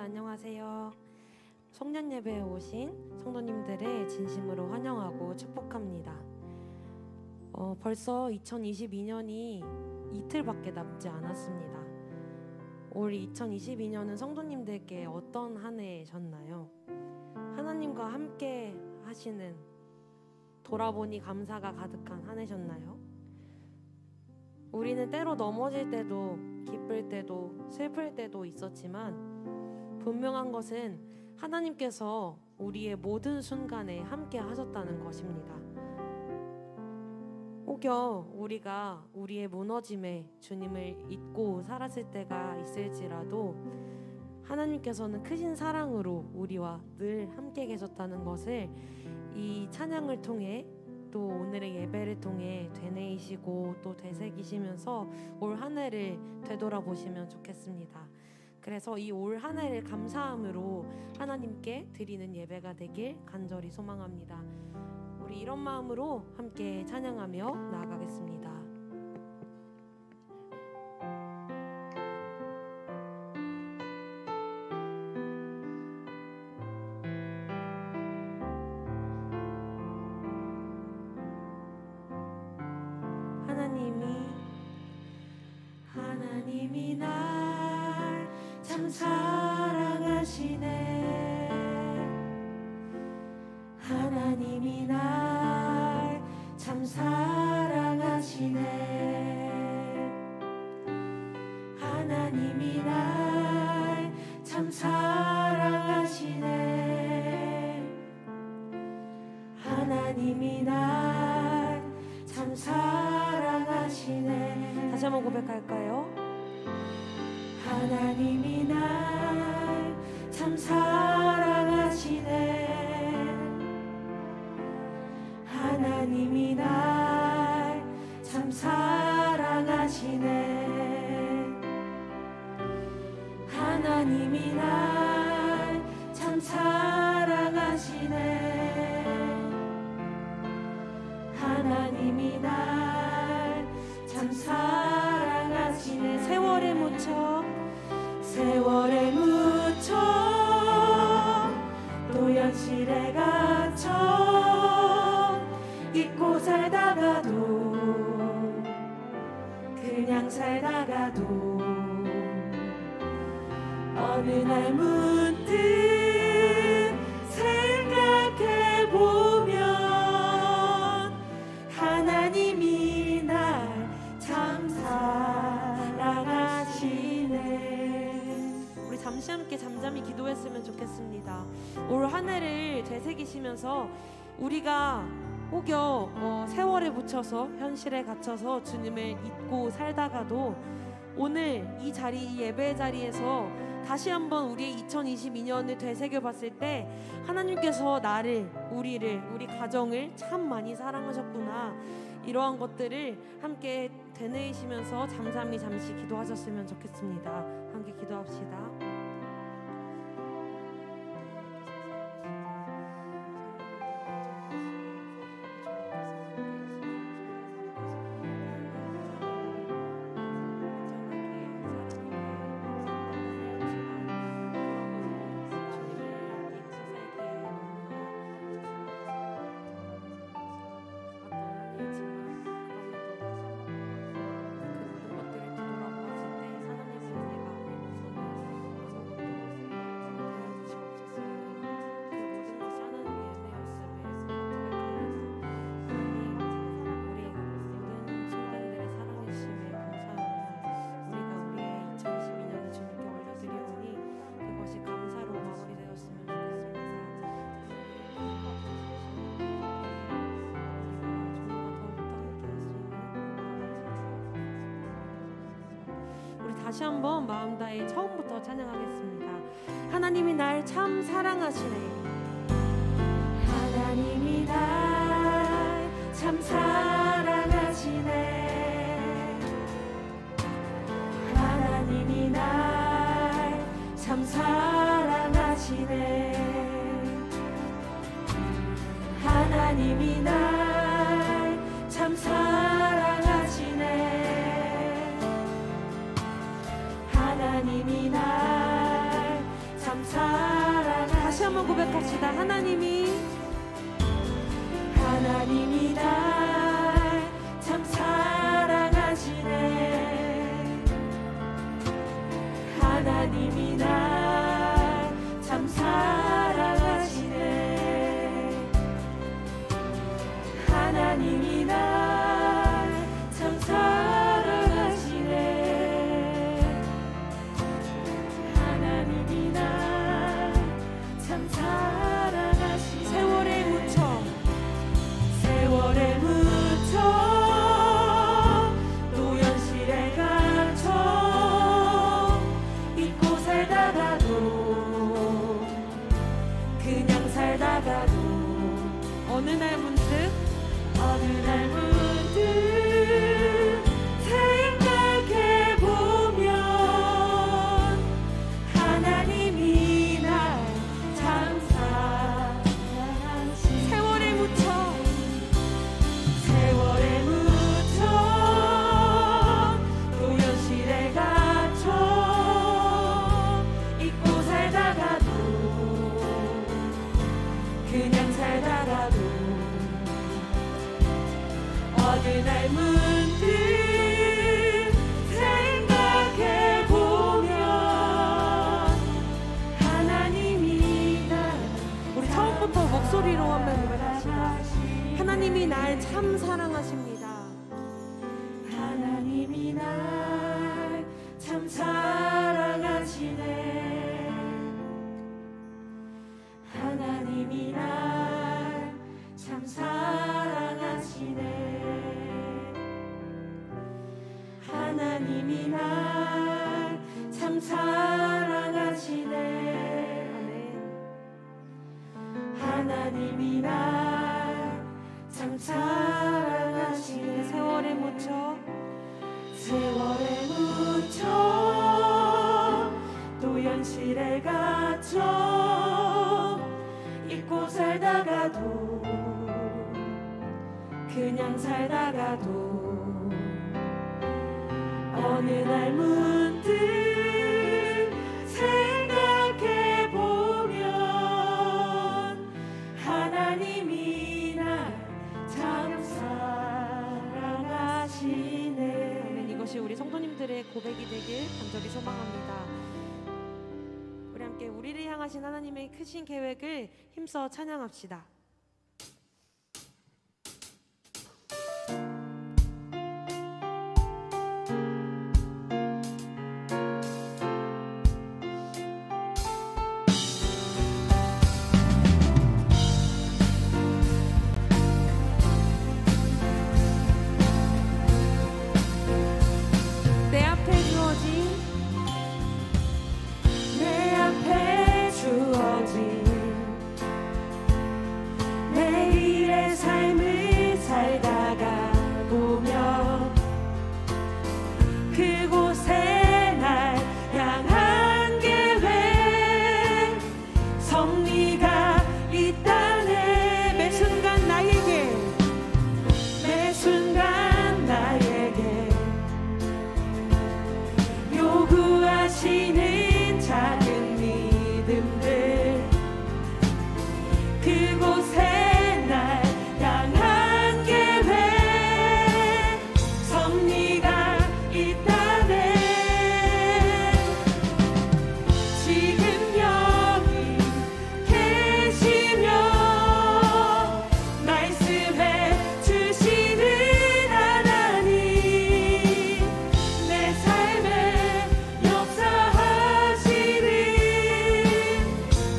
안녕하세요. 송년 예배에 오신 성도님들을 진심으로 환영하고 축복합니다. 벌써 2022년이 이틀밖에 남지 않았습니다. 올 2022년은 성도님들께 어떤 한 해셨나요? 하나님과 함께 하시는, 돌아보니 감사가 가득한 한 해셨나요? 우리는 때로 넘어질 때도 기쁠 때도 슬플 때도 있었지만 분명한 것은 하나님께서 우리의 모든 순간에 함께 하셨다는 것입니다. 혹여 우리가 우리의 무너짐에 주님을 잊고 살았을 때가 있을지라도 하나님께서는 크신 사랑으로 우리와 늘 함께 계셨다는 것을 이 찬양을 통해 또 오늘의 예배를 통해 되뇌이시고 또 되새기시면서 올 한 해를 되돌아보시면 좋겠습니다. 그래서 이 올 한 해를 감사함으로 하나님께 드리는 예배가 되길 간절히 소망합니다. 우리 이런 마음으로 함께 찬양하며 나아가겠습니다. 하나님이 날 참 사랑하시네. 하나님이 날 참 사랑하시네. 하나님이 날 참 사랑하시네. 하나님이 날 참 사랑하시네. 다시 한번 고백할까요? 하나님이 날 참 사랑하시네. 하나님이 날 참 사랑하시네. 하나님이 날 참 사랑하시네. 하나님이 날 참 사랑하시네. 세월에 묻혀 또 현실에 갇혀 잊고 살다가도 그냥 살다가도 어느 날 문득 생각해보면 하나님이 날 참 사랑하시네. 우리 잠시 함께 잠잠히 기도했으면 좋겠습니다. 올 한 해를 되새기시면서 우리가 혹여 세월에 묻혀서 현실에 갇혀서 주님을 잊고 살다가도 오늘 이 자리, 이 예배 자리에서 다시 한번 우리의 2022년을 되새겨봤을 때 하나님께서 나를, 우리를, 우리 가정을 참 많이 사랑하셨구나, 이러한 것들을 함께 되뇌이시면서 잠잠히 잠시 기도하셨으면 좋겠습니다. 함께 기도합시다. 다시 한번 마음 다해 처음부터 찬양하겠습니다. 하나님이 날 참 사랑하시네. 하나님이 날 참 사랑하시네. 하나님이 날 참 사랑하시네. 하나님이 날 참 사랑하시네. 하나님이 날 참 고백합시다. 하나님이 날 참 사랑하시네. 하나님이 날 참 사랑하시네. 하나님이 날 참 사랑하시네. 하나님이 날 참 사랑하시네. 세월에 묻혀 세월에 묻혀 또 현실에 갇혀 잊고 살다가도 그냥 살다가도 어느 날 문득 생각해보면 하나님이 날 참 사랑하시네. 세월에 묻혀 세월에 묻혀 또 현실에 갇혀 잊고 살다가도 그냥 살다가도 어느 날 문득 생각해보면 하나님이 날 우리 처음부터 목소리로 한번 고백합시다. 하나님이 날 참 사랑하십니다. 하나님이 날 참 사랑하시네. 하나님이 날 참 사랑하시네. 하나님이 날 참 사랑하시네. 하나님이 날 참 사랑하시네. 세월에 묻혀 세월에 묻혀 또 현실에 갇혀 잊고 살다가도 그냥 살다가도 어느 날 문득 생각해보면 하나님이 날 참 사랑하시네. 아멘. 이것이 우리 성도님들의 고백이 되길 간절히 소망합니다. 우리 함께 우리를 향하신 하나님의 크신 계획을 힘써 찬양합시다. 내 앞에 주어진 매일의 삶을 살다가 보면 그곳에 날 향한 계획 섭리가 있다네. 매 순간 나에게 요구하시는 작은 믿음들 그곳에 날 향한 계획 섭리가 있다네. 지금 여기 계시며 말씀해 주시는 하나님 내 삶에 역사하시는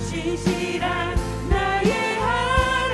진실한 나의 하나님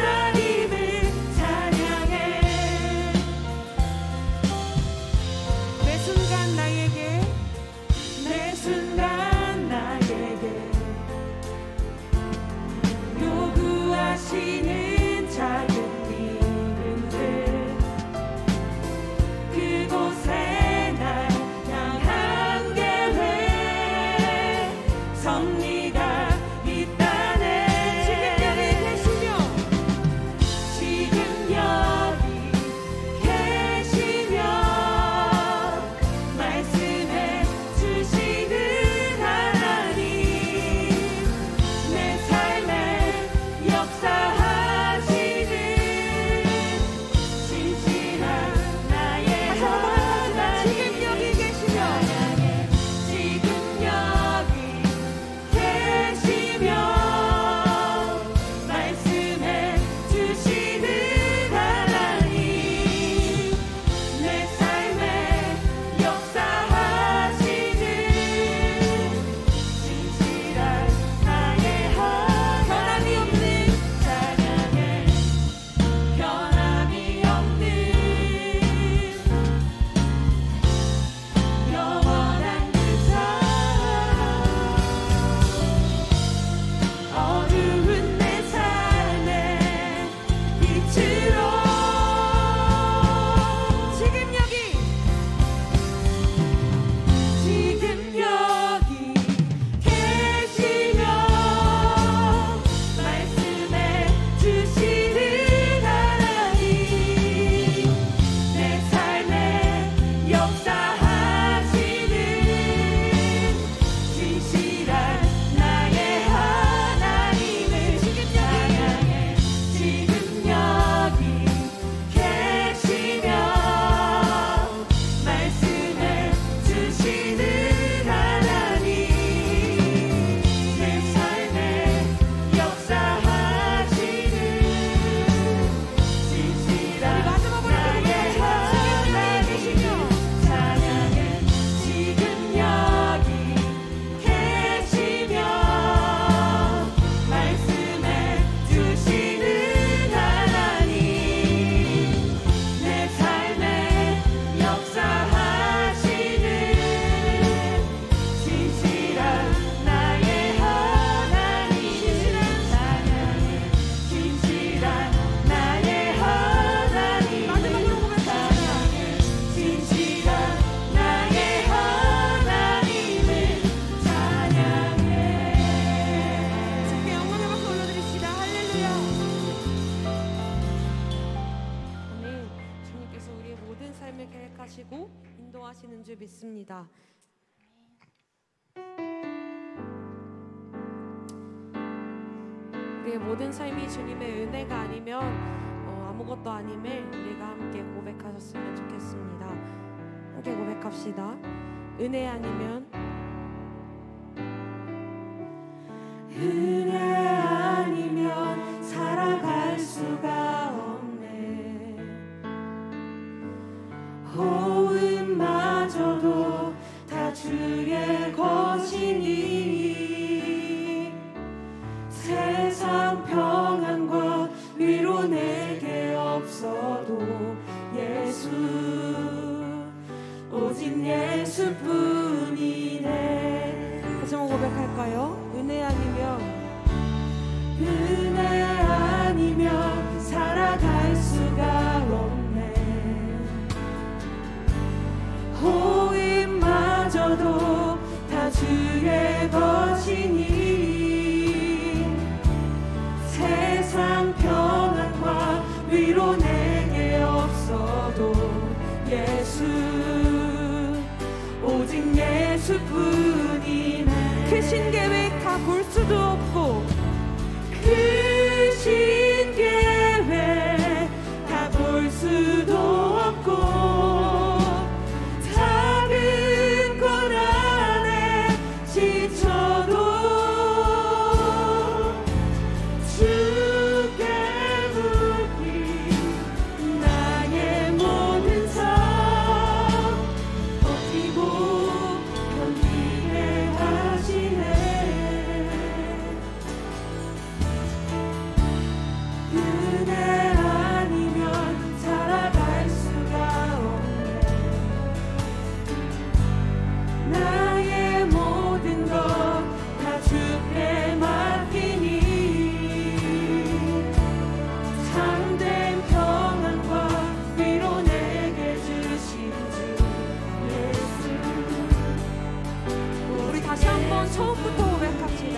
기뻐하시는 줄 믿습니다. 우리의 모든 삶이 주님의 은혜가 아니면 아무것도 아님을 우리가 함께 고백하셨으면 좋겠습니다. 함께 고백합시다. 은혜 아니면 살아갈 수가 없네. 호흡마저도 다 주의 것이니 세상 평안과 위로 내게 없어도 예수, 오직 예수뿐이네. 다시 한번 고백할까요? 은혜 아니면 살아갈 수가 없네. 호흡마저도 다 주의 것이니 세상 평안과 위로 내게 없어도 예수, 오직 예수뿐이네. 크신 계획 다 볼 수도 없고 크신 계획 다 볼 수도 없고 작은 고난에 지쳐도 주께 묻기 나의 모든 삶 버티고 견디게 하시네. 은혜 아니면 살아갈 수가 없네. 나의 모든 것 다 주께 맡기니 참된 평안과 위로 내게 주신 주 예수. 우리 다시 한번 처음부터 고백합시다.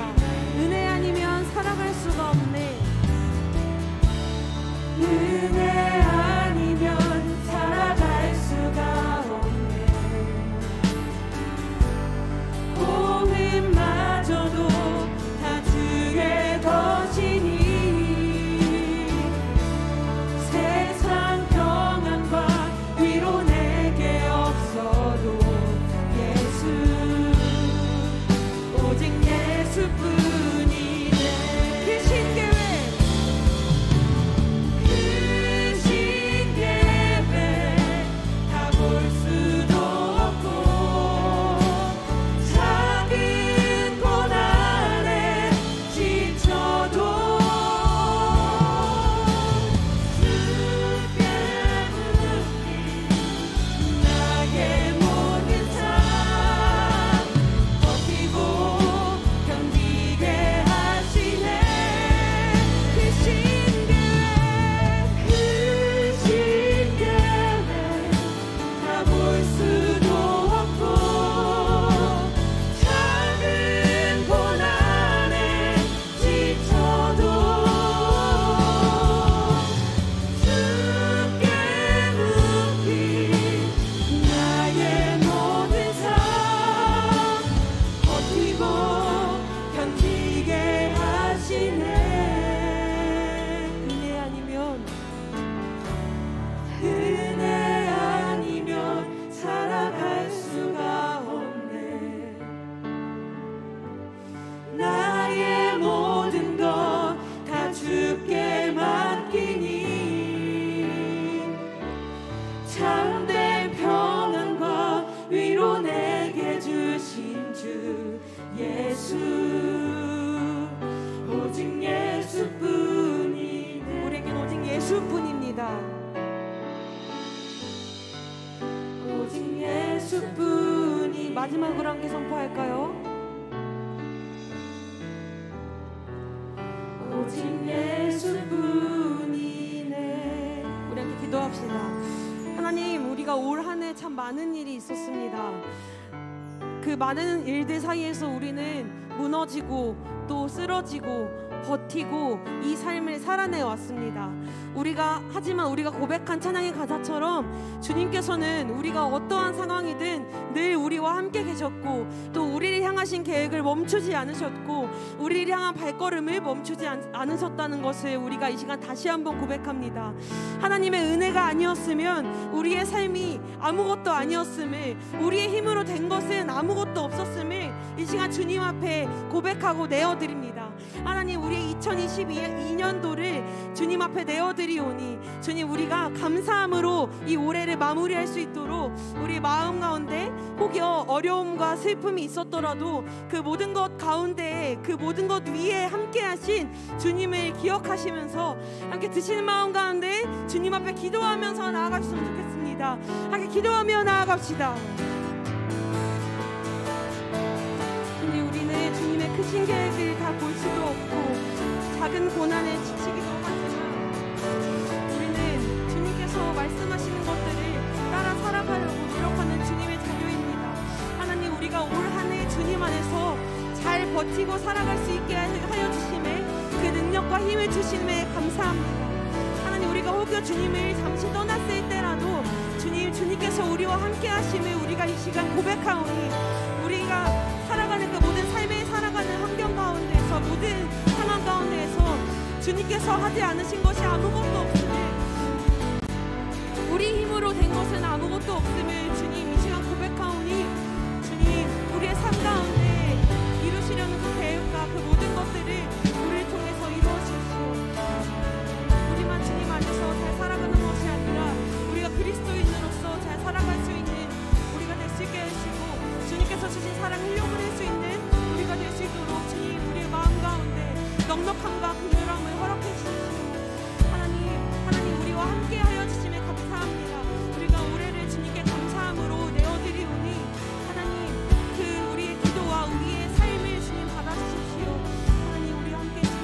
은혜 아니면 살아갈 수가 없네. 은혜 아니면 살아갈 수가 없네. 호흡마저도 다 주의 것이니 세상 평안과 위로 내게 없어도 예수, 오직 예수뿐이네. 크신 계획 크신 계획 다 볼 수도 없고 작은 고난에 지쳐도 주께 묻기 나의 모든 삶 버티고 견디게 하시네. 크신 계획 다 볼 수도 없고 작은 고난에 지쳐도 주께 묻기 나의 모든 삶 버티고 견디게 하시네. 은혜 아니면 은혜 아니면 살아갈 수가 없네. 나의 모든 것 다 주께 맡기니 참된 평안과 위로 내게 주신 주 예수, 오직 예수뿐이네. 우리에겐 오직 예수뿐입니다. 오직 예수뿐이. 마지막으로 함께 선포할까요? 오직 예수뿐이네. 우리 함께 기도합시다. 하나님, 우리가 올 한 해 참 많은 일이 있었습니다. 그 많은 일들 사이에서 우리는 무너지고 또 쓰러지고 버티고 이 삶을 살아내 왔습니다. 하지만 우리가 고백한 찬양의 가사처럼 주님께서는 우리가 어떠한 상황이든 늘 우리와 함께 계셨고, 또 우리를 향하신 계획을 멈추지 않으셨고, 우리를 향한 발걸음을 멈추지 않으셨다는 것을 우리가 이 시간 다시 한번 고백합니다. 하나님의 은혜가 아니었으면 우리의 삶이 아무것도 아니었음을, 우리의 힘으로 된 것은 아무것도 없었음을 이 시간 주님 앞에 고백하고 내어드립니다. 하나님, 우리의 2022년도를 주님 앞에 내어드리오니 주님, 우리가 감사함으로 이 올해를 마무리할 수 있도록 우리 마음 가운데 혹여 어려움과 슬픔이 있었더라도 그 모든 것 가운데, 그 모든 것 위에 함께 하신 주님을 기억하시면서 함께 드시는 마음 가운데 주님 앞에 기도하면서 나아갔으면 좋겠습니다. 함께 기도하며 나아갑시다. 우리는 주님의 크신 계획을 다 볼 수도 없고 작은 고난에 지치기도 하지만 우리는 주님께서 말씀하시는 것들을 따라 살아가려고 노력하는 주님의 자녀입니다. 하나님, 우리가 올 한 해 주님 안에서 잘 버티고 살아갈 수 있게 하여 주심에, 그 능력과 힘을 주심에 감사합니다. 하나님, 우리가 혹여 주님을 잠시 떠났을 때라도 주님께서 우리와 함께 하심을 우리가 이 시간 고백하오니, 우리가 살아가는 그 모든 삶에 살아가는 환경 가운데서, 모든 상황 가운데에서 주님께서 하지 않으신 것이 아무것도 없음을, 우리 힘으로 된 것은 아무것도 없음을 주님 이 시간 고백하오니, 주님, 우리의 삶 가운데 이루시려는 그 계획과 그 모든 것들을 우리를 통해서 이루어 주시오. 우리만 주님 안에서 잘 살아가는 것이 아니라 우리가 그리스도인으로서 잘 살아갈 수 있는 우리가 될 수 있게 해주시고, 주님께서 주신 사랑 흘려보낼 수 있는 우리가 될 수 있도록 주님, 우리의 마음 가운데 넉넉함과 긍휼함을 허락해 주시고, 하나님 우리와 함께 하여 주심에 감사합니다. 우리가 올해를 주님께 감사함으로 내어드리오니, 하나님, 그 우리의 기도와 우리의 삶을 주님 받아주십시오. 하나님, 우리와 함께 해주십시오.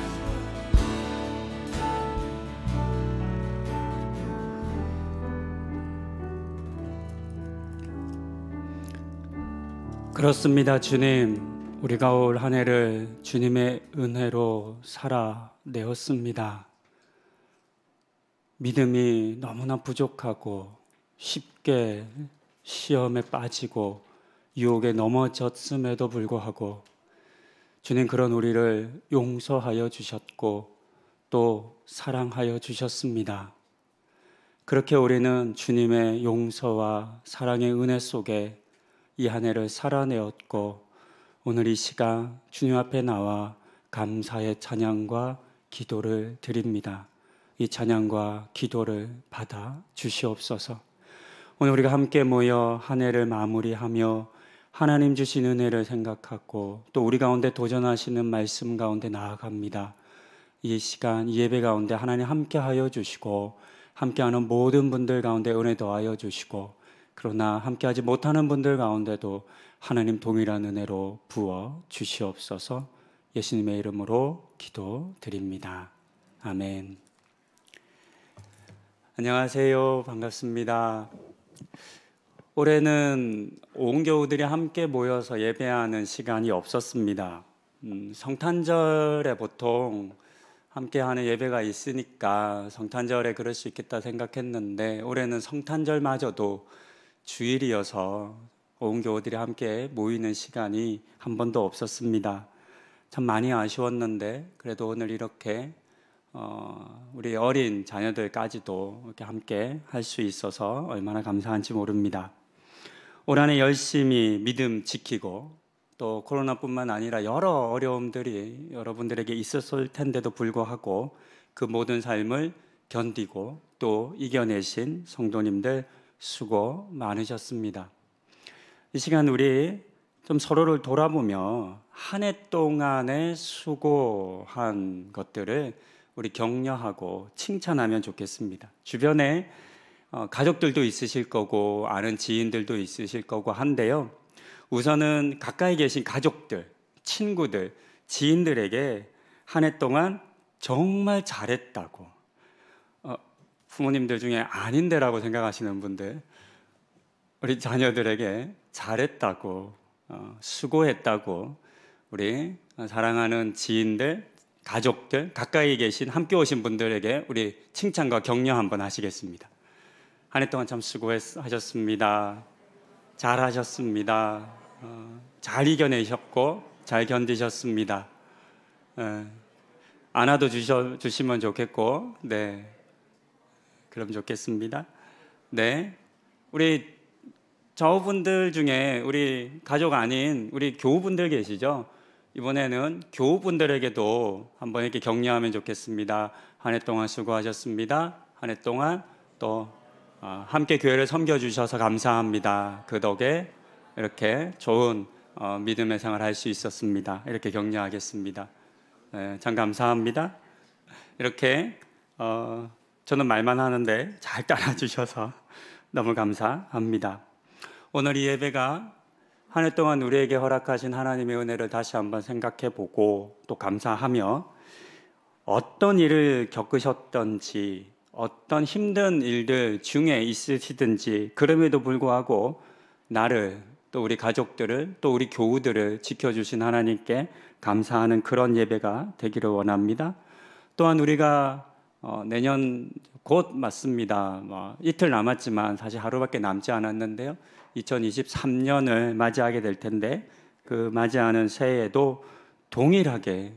그렇습니다. 주님, 우리가 올 한 해를 주님의 은혜로 살아내었습니다. 믿음이 너무나 부족하고 쉽게 시험에 빠지고 유혹에 넘어졌음에도 불구하고 주님, 그런 우리를 용서하여 주셨고 또 사랑하여 주셨습니다. 그렇게 우리는 주님의 용서와 사랑의 은혜 속에 이 한 해를 살아내었고, 오늘 이 시간 주님 앞에 나와 감사의 찬양과 기도를 드립니다. 이 찬양과 기도를 받아 주시옵소서. 오늘 우리가 함께 모여 한 해를 마무리하며 하나님 주신 은혜를 생각하고 또 우리 가운데 도전하시는 말씀 가운데 나아갑니다. 이 시간, 이 예배 가운데 하나님 함께 하여 주시고, 함께하는 모든 분들 가운데 은혜 더하여 주시고, 그러나 함께하지 못하는 분들 가운데도 하나님 동일한 은혜로 부어 주시옵소서. 예수님의 이름으로 기도드립니다. 아멘. 안녕하세요. 반갑습니다. 올해는 온 교우들이 함께 모여서 예배하는 시간이 없었습니다. 성탄절에 보통 함께하는 예배가 있으니까 성탄절에 그럴 수 있겠다 생각했는데, 올해는 성탄절마저도 주일이어서 온 교우들이 함께 모이는 시간이 한 번도 없었습니다. 참 많이 아쉬웠는데, 그래도 오늘 이렇게 우리 어린 자녀들까지도 이렇게 함께 할 수 있어서 얼마나 감사한지 모릅니다. 올 한 해 열심히 믿음 지키고, 또 코로나뿐만 아니라 여러 어려움들이 여러분들에게 있었을 텐데도 불구하고 그 모든 삶을 견디고 또 이겨내신 성도님들 수고 많으셨습니다. 이 시간 우리 좀 서로를 돌아보며 한 해 동안에 수고한 것들을 우리 격려하고 칭찬하면 좋겠습니다. 주변에 가족들도 있으실 거고 아는 지인들도 있으실 거고 한데요, 우선은 가까이 계신 가족들, 친구들, 지인들에게 한 해 동안 정말 잘했다고, 부모님들 중에 아닌데라고 생각하시는 분들, 우리 자녀들에게 잘했다고, 수고했다고 우리 사랑하는 지인들, 가족들, 가까이 계신 함께 오신 분들에게 우리 칭찬과 격려 한번 하시겠습니다. 한 해 동안 참 수고하셨습니다. 잘하셨습니다. 잘 이겨내셨고 잘 견디셨습니다. 안아도 주시면 좋겠고, 네, 그럼 좋겠습니다. 네, 우리 저분들 중에 우리 가족 아닌 우리 교우분들 계시죠? 이번에는 교우분들에게도 한번 이렇게 격려하면 좋겠습니다. 한 해 동안 수고하셨습니다. 한 해 동안 또 함께 교회를 섬겨주셔서 감사합니다. 그 덕에 이렇게 좋은 믿음의 생활을 할 수 있었습니다. 이렇게 격려하겠습니다. 네, 참 감사합니다. 이렇게 저는 말만 하는데 잘 따라주셔서 너무 감사합니다. 오늘 이 예배가 한 해 동안 우리에게 허락하신 하나님의 은혜를 다시 한번 생각해 보고 또 감사하며 어떤 일을 겪으셨던지 어떤 힘든 일들 중에 있으시든지 그럼에도 불구하고 나를 또 우리 가족들을 또 우리 교우들을 지켜주신 하나님께 감사하는 그런 예배가 되기를 원합니다. 또한 우리가 내년 곧 맞습니다. 이틀 남았지만 사실 하루밖에 남지 않았는데요. 2023년을 맞이하게 될 텐데 그 맞이하는 새해에도 동일하게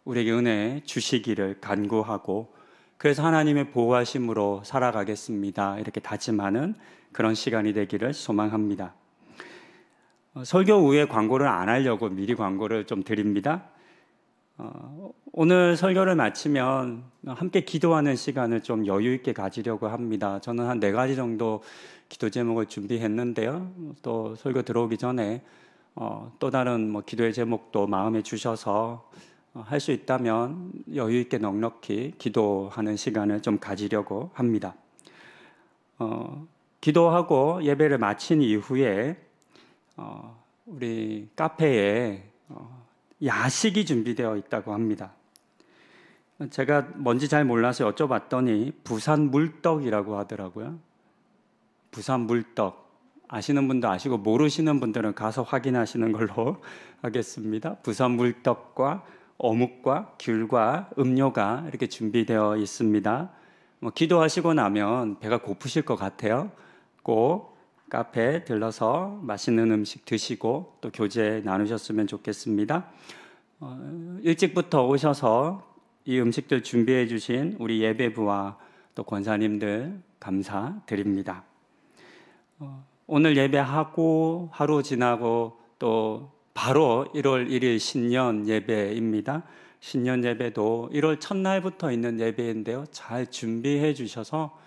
우리에게 은혜 주시기를 간구하고 그래서 하나님의 보호하심으로 살아가겠습니다. 이렇게 다짐하는 그런 시간이 되기를 소망합니다. 설교 후에 광고를 안 하려고 미리 광고를 좀 드립니다. 오늘 설교를 마치면 함께 기도하는 시간을 좀 여유 있게 가지려고 합니다. 저는 한 4가지 정도 기도 제목을 준비했는데요. 또 설교 들어오기 전에 또 다른 기도의 제목도 마음에 주셔서 할 수 있다면 여유 있게 넉넉히 기도하는 시간을 좀 가지려고 합니다. 기도하고 예배를 마친 이후에 우리 카페에 야식이 준비되어 있다고 합니다. 제가 뭔지 잘 몰라서 여쭤봤더니 부산 물떡이라고 하더라고요. 부산 물떡 아시는 분도 아시고 모르시는 분들은 가서 확인하시는 걸로 하겠습니다. 부산 물떡과 어묵과 귤과 음료가 이렇게 준비되어 있습니다. 기도하시고 나면 배가 고프실 것 같아요. 꼭 카페에 들러서 맛있는 음식 드시고 또 교제 나누셨으면 좋겠습니다. 일찍부터 오셔서 이 음식들 준비해 주신 우리 예배부와 또 권사님들 감사드립니다. 오늘 예배하고 하루 지나고 또 바로 1월 1일 신년 예배입니다. 신년 예배도 1월 첫날부터 있는 예배인데요. 잘 준비해 주셔서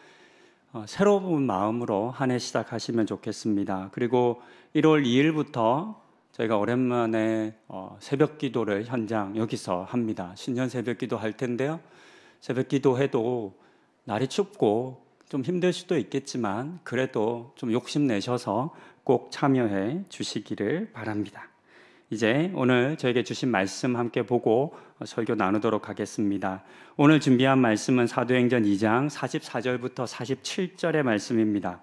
새로운 마음으로 한 해 시작하시면 좋겠습니다. 그리고 1월 2일부터 저희가 오랜만에 새벽 기도를 현장 여기서 합니다. 신년 새벽 기도 할 텐데요. 새벽 기도해도 날이 춥고 좀 힘들 수도 있겠지만 그래도 좀 욕심내셔서 꼭 참여해 주시기를 바랍니다. 이제 오늘 저에게 주신 말씀 함께 보고 설교 나누도록 하겠습니다. 오늘 준비한 말씀은 사도행전 2장 44절부터 47절의 말씀입니다.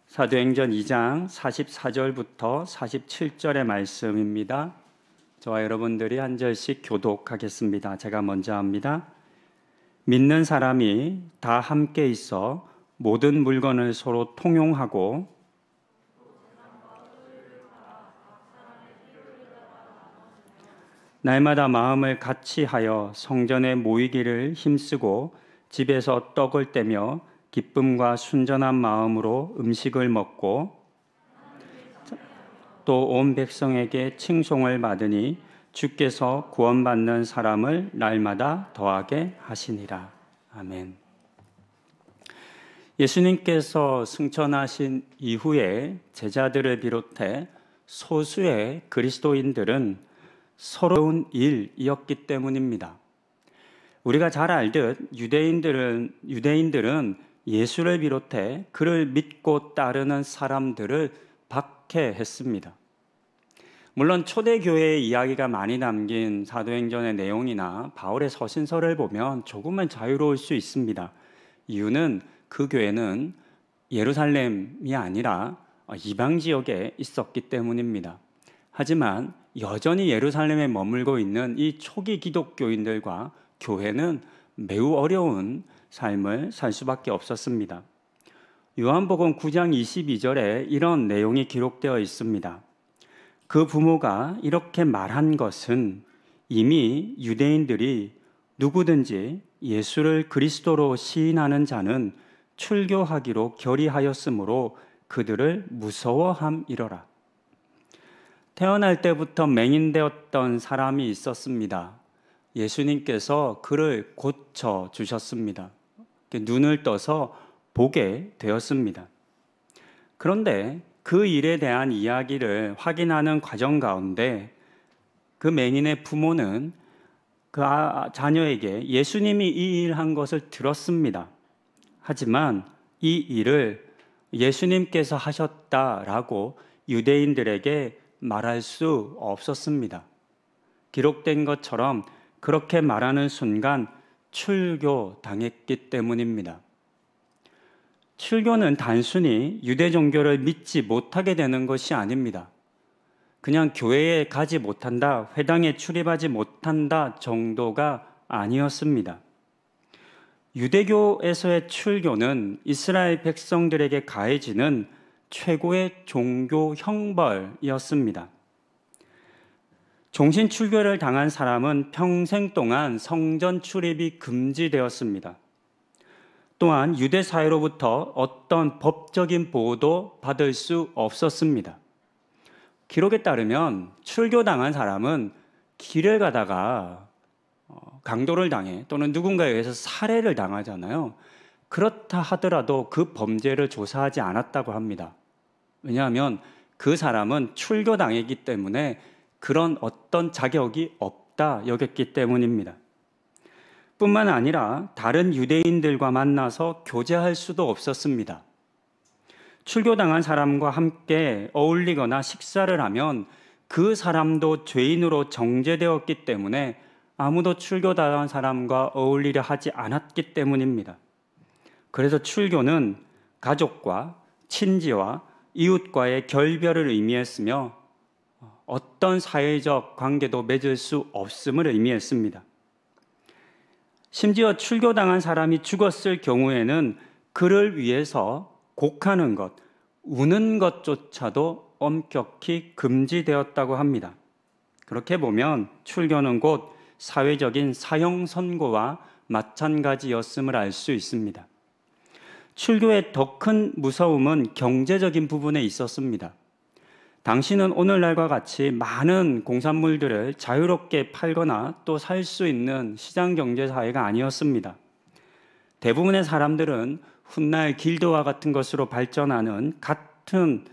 사도행전 2장 44절부터 47절의 말씀입니다. 저와 여러분들이 한 절씩 교독하겠습니다. 제가 먼저 합니다. 믿는 사람이 다 함께 있어 모든 물건을 서로 통용하고 날마다 마음을 같이 하여 성전에 모이기를 힘쓰고 집에서 떡을 떼며 기쁨과 순전한 마음으로 음식을 먹고 또 온 백성에게 칭송을 받으니 주께서 구원받는 사람을 날마다 더하게 하시니라. 아멘. 예수님께서 승천하신 이후에 제자들을 비롯해 소수의 그리스도인들은 서러운 일이었기 때문입니다. 우리가 잘 알듯 유대인들은 예수를 비롯해 그를 믿고 따르는 사람들을 박해했습니다. 물론 초대교회의 이야기가 많이 담긴 사도행전의 내용이나 바울의 서신서를 보면 조금은 자유로울 수 있습니다. 이유는 그 교회는 예루살렘이 아니라 이방 지역에 있었기 때문입니다. 하지만 여전히 예루살렘에 머물고 있는 이 초기 기독교인들과 교회는 매우 어려운 삶을 살 수밖에 없었습니다. 요한복음 9장 22절에 이런 내용이 기록되어 있습니다. 그 부모가 이렇게 말한 것은 이미 유대인들이 누구든지 예수를 그리스도로 시인하는 자는 출교하기로 결의하였으므로 그들을 무서워함이러라. 태어날 때부터 맹인되었던 사람이 있었습니다. 예수님께서 그를 고쳐 주셨습니다. 눈을 떠서 보게 되었습니다. 그런데 그 일에 대한 이야기를 확인하는 과정 가운데 그 맹인의 부모는 그 자녀에게 예수님이 이 일 한 것을 들었습니다. 하지만 이 일을 예수님께서 하셨다라고 유대인들에게 말할 수 없었습니다. 기록된 것처럼 그렇게 말하는 순간 출교당했기 때문입니다. 출교는 단순히 유대 종교를 믿지 못하게 되는 것이 아닙니다. 그냥 교회에 가지 못한다, 회당에 출입하지 못한다 정도가 아니었습니다. 유대교에서의 출교는 이스라엘 백성들에게 가해지는 최고의 종교 형벌이었습니다. 종신 출교를 당한 사람은 평생 동안 성전 출입이 금지되었습니다. 또한 유대 사회로부터 어떤 법적인 보호도 받을 수 없었습니다. 기록에 따르면 출교당한 사람은 길을 가다가 강도를 당해 또는 누군가에 의해서 살해를 당하잖아요. 그렇다 하더라도 그 범죄를 조사하지 않았다고 합니다. 왜냐하면 그 사람은 출교당했기 때문에 그런 어떤 자격이 없다 여겼기 때문입니다. 뿐만 아니라 다른 유대인들과 만나서 교제할 수도 없었습니다. 출교당한 사람과 함께 어울리거나 식사를 하면 그 사람도 죄인으로 정죄되었기 때문에 아무도 출교당한 사람과 어울리려 하지 않았기 때문입니다. 그래서 출교는 가족과 친지와 이웃과의 결별을 의미했으며 어떤 사회적 관계도 맺을 수 없음을 의미했습니다. 심지어 출교당한 사람이 죽었을 경우에는 그를 위해서 곡하는 것, 우는 것조차도 엄격히 금지되었다고 합니다. 그렇게 보면 출교는 곧 사회적인 사형 선고와 마찬가지였음을 알 수 있습니다. 출교의 더 큰 무서움은 경제적인 부분에 있었습니다. 당시는 오늘날과 같이 많은 공산물들을 자유롭게 팔거나 또 살 수 있는 시장 경제 사회가 아니었습니다. 대부분의 사람들은 훗날 길드와 같은 것으로 발전하는 같은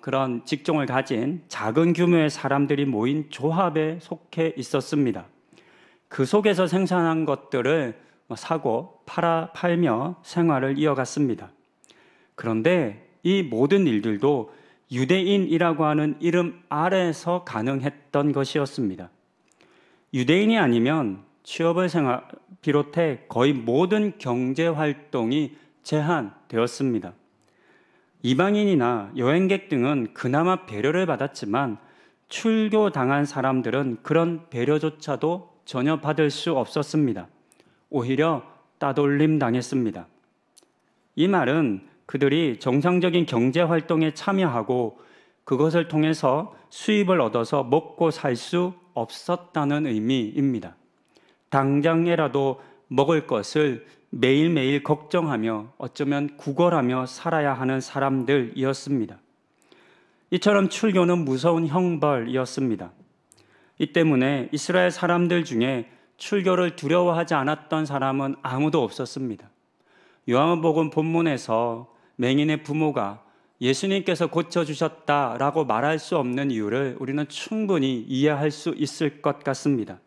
그런 직종을 가진 작은 규모의 사람들이 모인 조합에 속해 있었습니다. 그 속에서 생산한 것들을 사고 팔며 생활을 이어갔습니다. 그런데 이 모든 일들도 유대인이라고 하는 이름 아래에서 가능했던 것이었습니다. 유대인이 아니면 취업을 비롯해 거의 모든 경제 활동이 제한되었습니다. 이방인이나 여행객 등은 그나마 배려를 받았지만 출교당한 사람들은 그런 배려조차도 전혀 받을 수 없었습니다. 오히려 따돌림 당했습니다. 이 말은 그들이 정상적인 경제 활동에 참여하고 그것을 통해서 수입을 얻어서 먹고 살 수 없었다는 의미입니다. 당장에라도 먹을 것을 매일매일 걱정하며 어쩌면 구걸하며 살아야 하는 사람들이었습니다. 이처럼 출교는 무서운 형벌이었습니다. 이 때문에 이스라엘 사람들 중에 출교를 두려워하지 않았던 사람은 아무도 없었습니다. 요한복음 본문에서 맹인의 부모가 예수님께서 고쳐주셨다라고 말할 수 없는 이유를 우리는 충분히 이해할 수 있을 것 같습니다.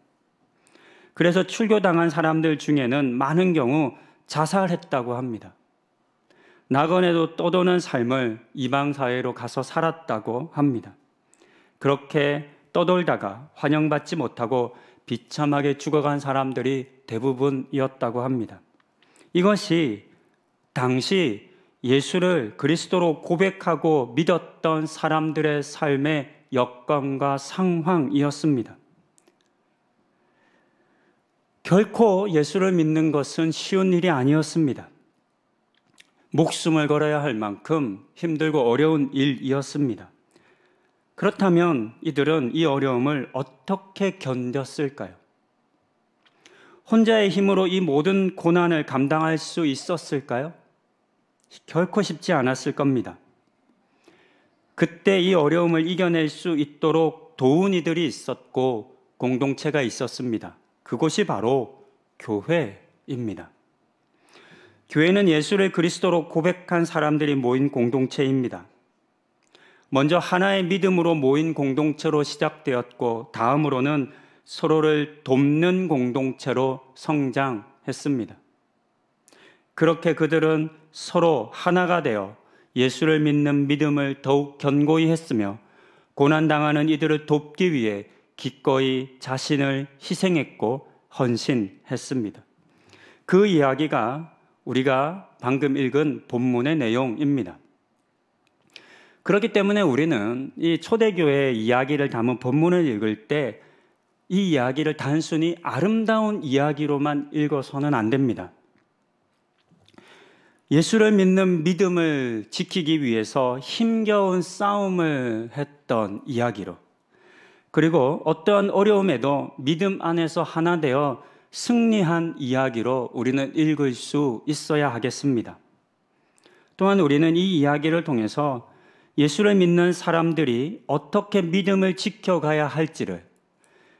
그래서 출교당한 사람들 중에는 많은 경우 자살했다고 합니다. 나그네도 떠도는 삶을 이방 사회로 가서 살았다고 합니다. 그렇게 떠돌다가 환영받지 못하고 비참하게 죽어간 사람들이 대부분이었다고 합니다. 이것이 당시 예수를 그리스도로 고백하고 믿었던 사람들의 삶의 여건과 상황이었습니다. 결코 예수를 믿는 것은 쉬운 일이 아니었습니다. 목숨을 걸어야 할 만큼 힘들고 어려운 일이었습니다. 그렇다면 이들은 이 어려움을 어떻게 견뎠을까요? 혼자의 힘으로 이 모든 고난을 감당할 수 있었을까요? 결코 쉽지 않았을 겁니다. 그때 이 어려움을 이겨낼 수 있도록 도운 이들이 있었고 공동체가 있었습니다. 그곳이 바로 교회입니다. 교회는 예수를 그리스도로 고백한 사람들이 모인 공동체입니다. 먼저 하나의 믿음으로 모인 공동체로 시작되었고 다음으로는 서로를 돕는 공동체로 성장했습니다. 그렇게 그들은 서로 하나가 되어 예수를 믿는 믿음을 더욱 견고히 했으며 고난당하는 이들을 돕기 위해 기꺼이 자신을 희생했고 헌신했습니다. 그 이야기가 우리가 방금 읽은 본문의 내용입니다. 그렇기 때문에 우리는 이 초대교회의 이야기를 담은 본문을 읽을 때 이 이야기를 단순히 아름다운 이야기로만 읽어서는 안 됩니다. 예수를 믿는 믿음을 지키기 위해서 힘겨운 싸움을 했던 이야기로, 그리고 어떠한 어려움에도 믿음 안에서 하나 되어 승리한 이야기로 우리는 읽을 수 있어야 하겠습니다. 또한 우리는 이 이야기를 통해서 예수를 믿는 사람들이 어떻게 믿음을 지켜가야 할지를,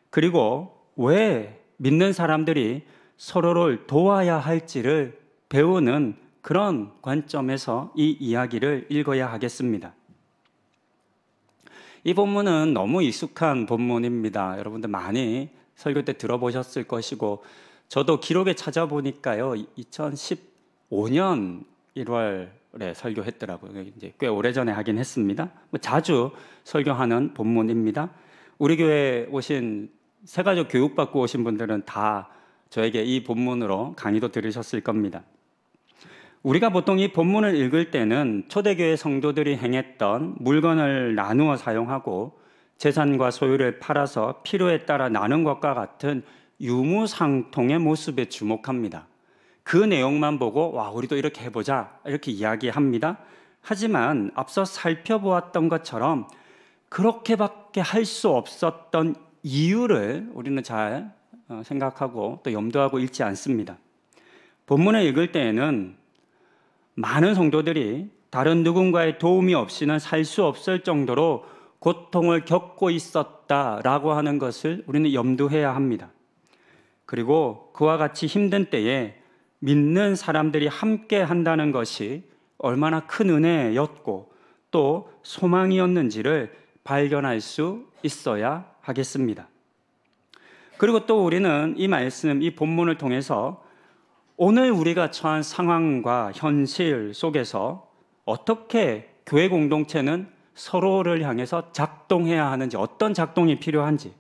그리고 왜 믿는 사람들이 서로를 도와야 할지를 배우는 그런 관점에서 이 이야기를 읽어야 하겠습니다. 이 본문은 너무 익숙한 본문입니다. 여러분들 많이 설교 때 들어보셨을 것이고, 저도 기록에 찾아보니까요, 2015년 1월에 설교했더라고요. 이제 꽤 오래전에 하긴 했습니다. 자주 설교하는 본문입니다. 우리 교회에 오신 새가족 교육받고 오신 분들은 다 저에게 이 본문으로 강의도 들으셨을 겁니다. 우리가 보통 이 본문을 읽을 때는 초대교회 성도들이 행했던 물건을 나누어 사용하고 재산과 소유를 팔아서 필요에 따라 나눈 것과 같은 유무상통의 모습에 주목합니다. 그 내용만 보고 와, 우리도 이렇게 해보자 이렇게 이야기합니다. 하지만 앞서 살펴보았던 것처럼 그렇게밖에 할 수 없었던 이유를 우리는 잘 생각하고 또 염두하고 읽지 않습니다. 본문을 읽을 때에는 많은 성도들이 다른 누군가의 도움이 없이는 살 수 없을 정도로 고통을 겪고 있었다라고 하는 것을 우리는 염두해야 합니다. 그리고 그와 같이 힘든 때에 믿는 사람들이 함께 한다는 것이 얼마나 큰 은혜였고 또 소망이었는지를 발견할 수 있어야 하겠습니다. 그리고 또 우리는 이 말씀, 이 본문을 통해서 오늘 우리가 처한 상황과 현실 속에서 어떻게 교회 공동체는 서로를 향해서 작동해야 하는지, 어떤 작동이 필요한지,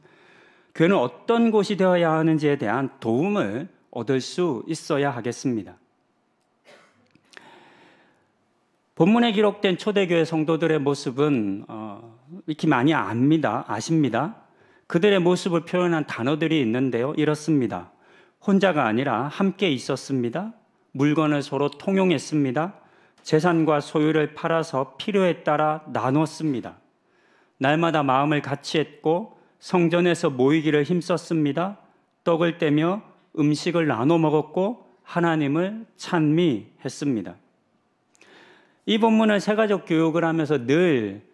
교회는 어떤 곳이 되어야 하는지에 대한 도움을 얻을 수 있어야 하겠습니다. 본문에 기록된 초대교회 성도들의 모습은 이렇게 많이 아십니다. 그들의 모습을 표현한 단어들이 있는데요, 이렇습니다. 혼자가 아니라 함께 있었습니다. 물건을 서로 통용했습니다. 재산과 소유를 팔아서 필요에 따라 나눴습니다. 날마다 마음을 같이 했고 성전에서 모이기를 힘썼습니다. 떡을 떼며 음식을 나눠 먹었고 하나님을 찬미했습니다. 이 본문은 새가족 교육을 하면서 늘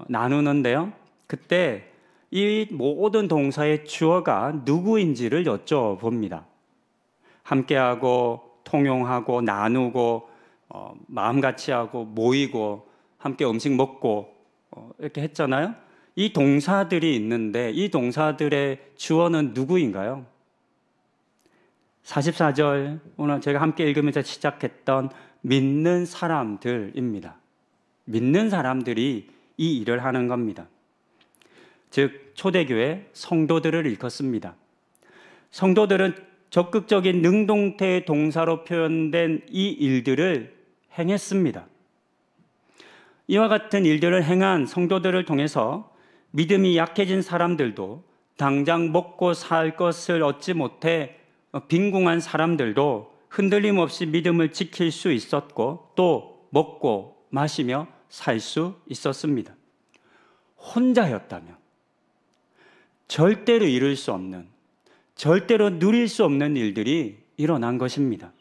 나누는데요. 그때 이 모든 동사의 주어가 누구인지를 여쭤봅니다. 함께하고 통용하고 나누고 마음같이 하고 모이고 함께 음식 먹고 이렇게 했잖아요. 이 동사들이 있는데 이 동사들의 주어는 누구인가요? 44절 오늘 제가 함께 읽으면서 시작했던 믿는 사람들입니다. 믿는 사람들이 이 일을 하는 겁니다. 즉 초대교회 성도들을 일컫습니다. 성도들은 적극적인 능동태 동사로 표현된 이 일들을 행했습니다. 이와 같은 일들을 행한 성도들을 통해서 믿음이 약해진 사람들도, 당장 먹고 살 것을 얻지 못해 빈궁한 사람들도 흔들림 없이 믿음을 지킬 수 있었고, 또 먹고 마시며 살 수 있었습니다. 혼자였다면 절대로 이룰 수 없는, 절대로 누릴 수 없는 일들이 일어난 것입니다.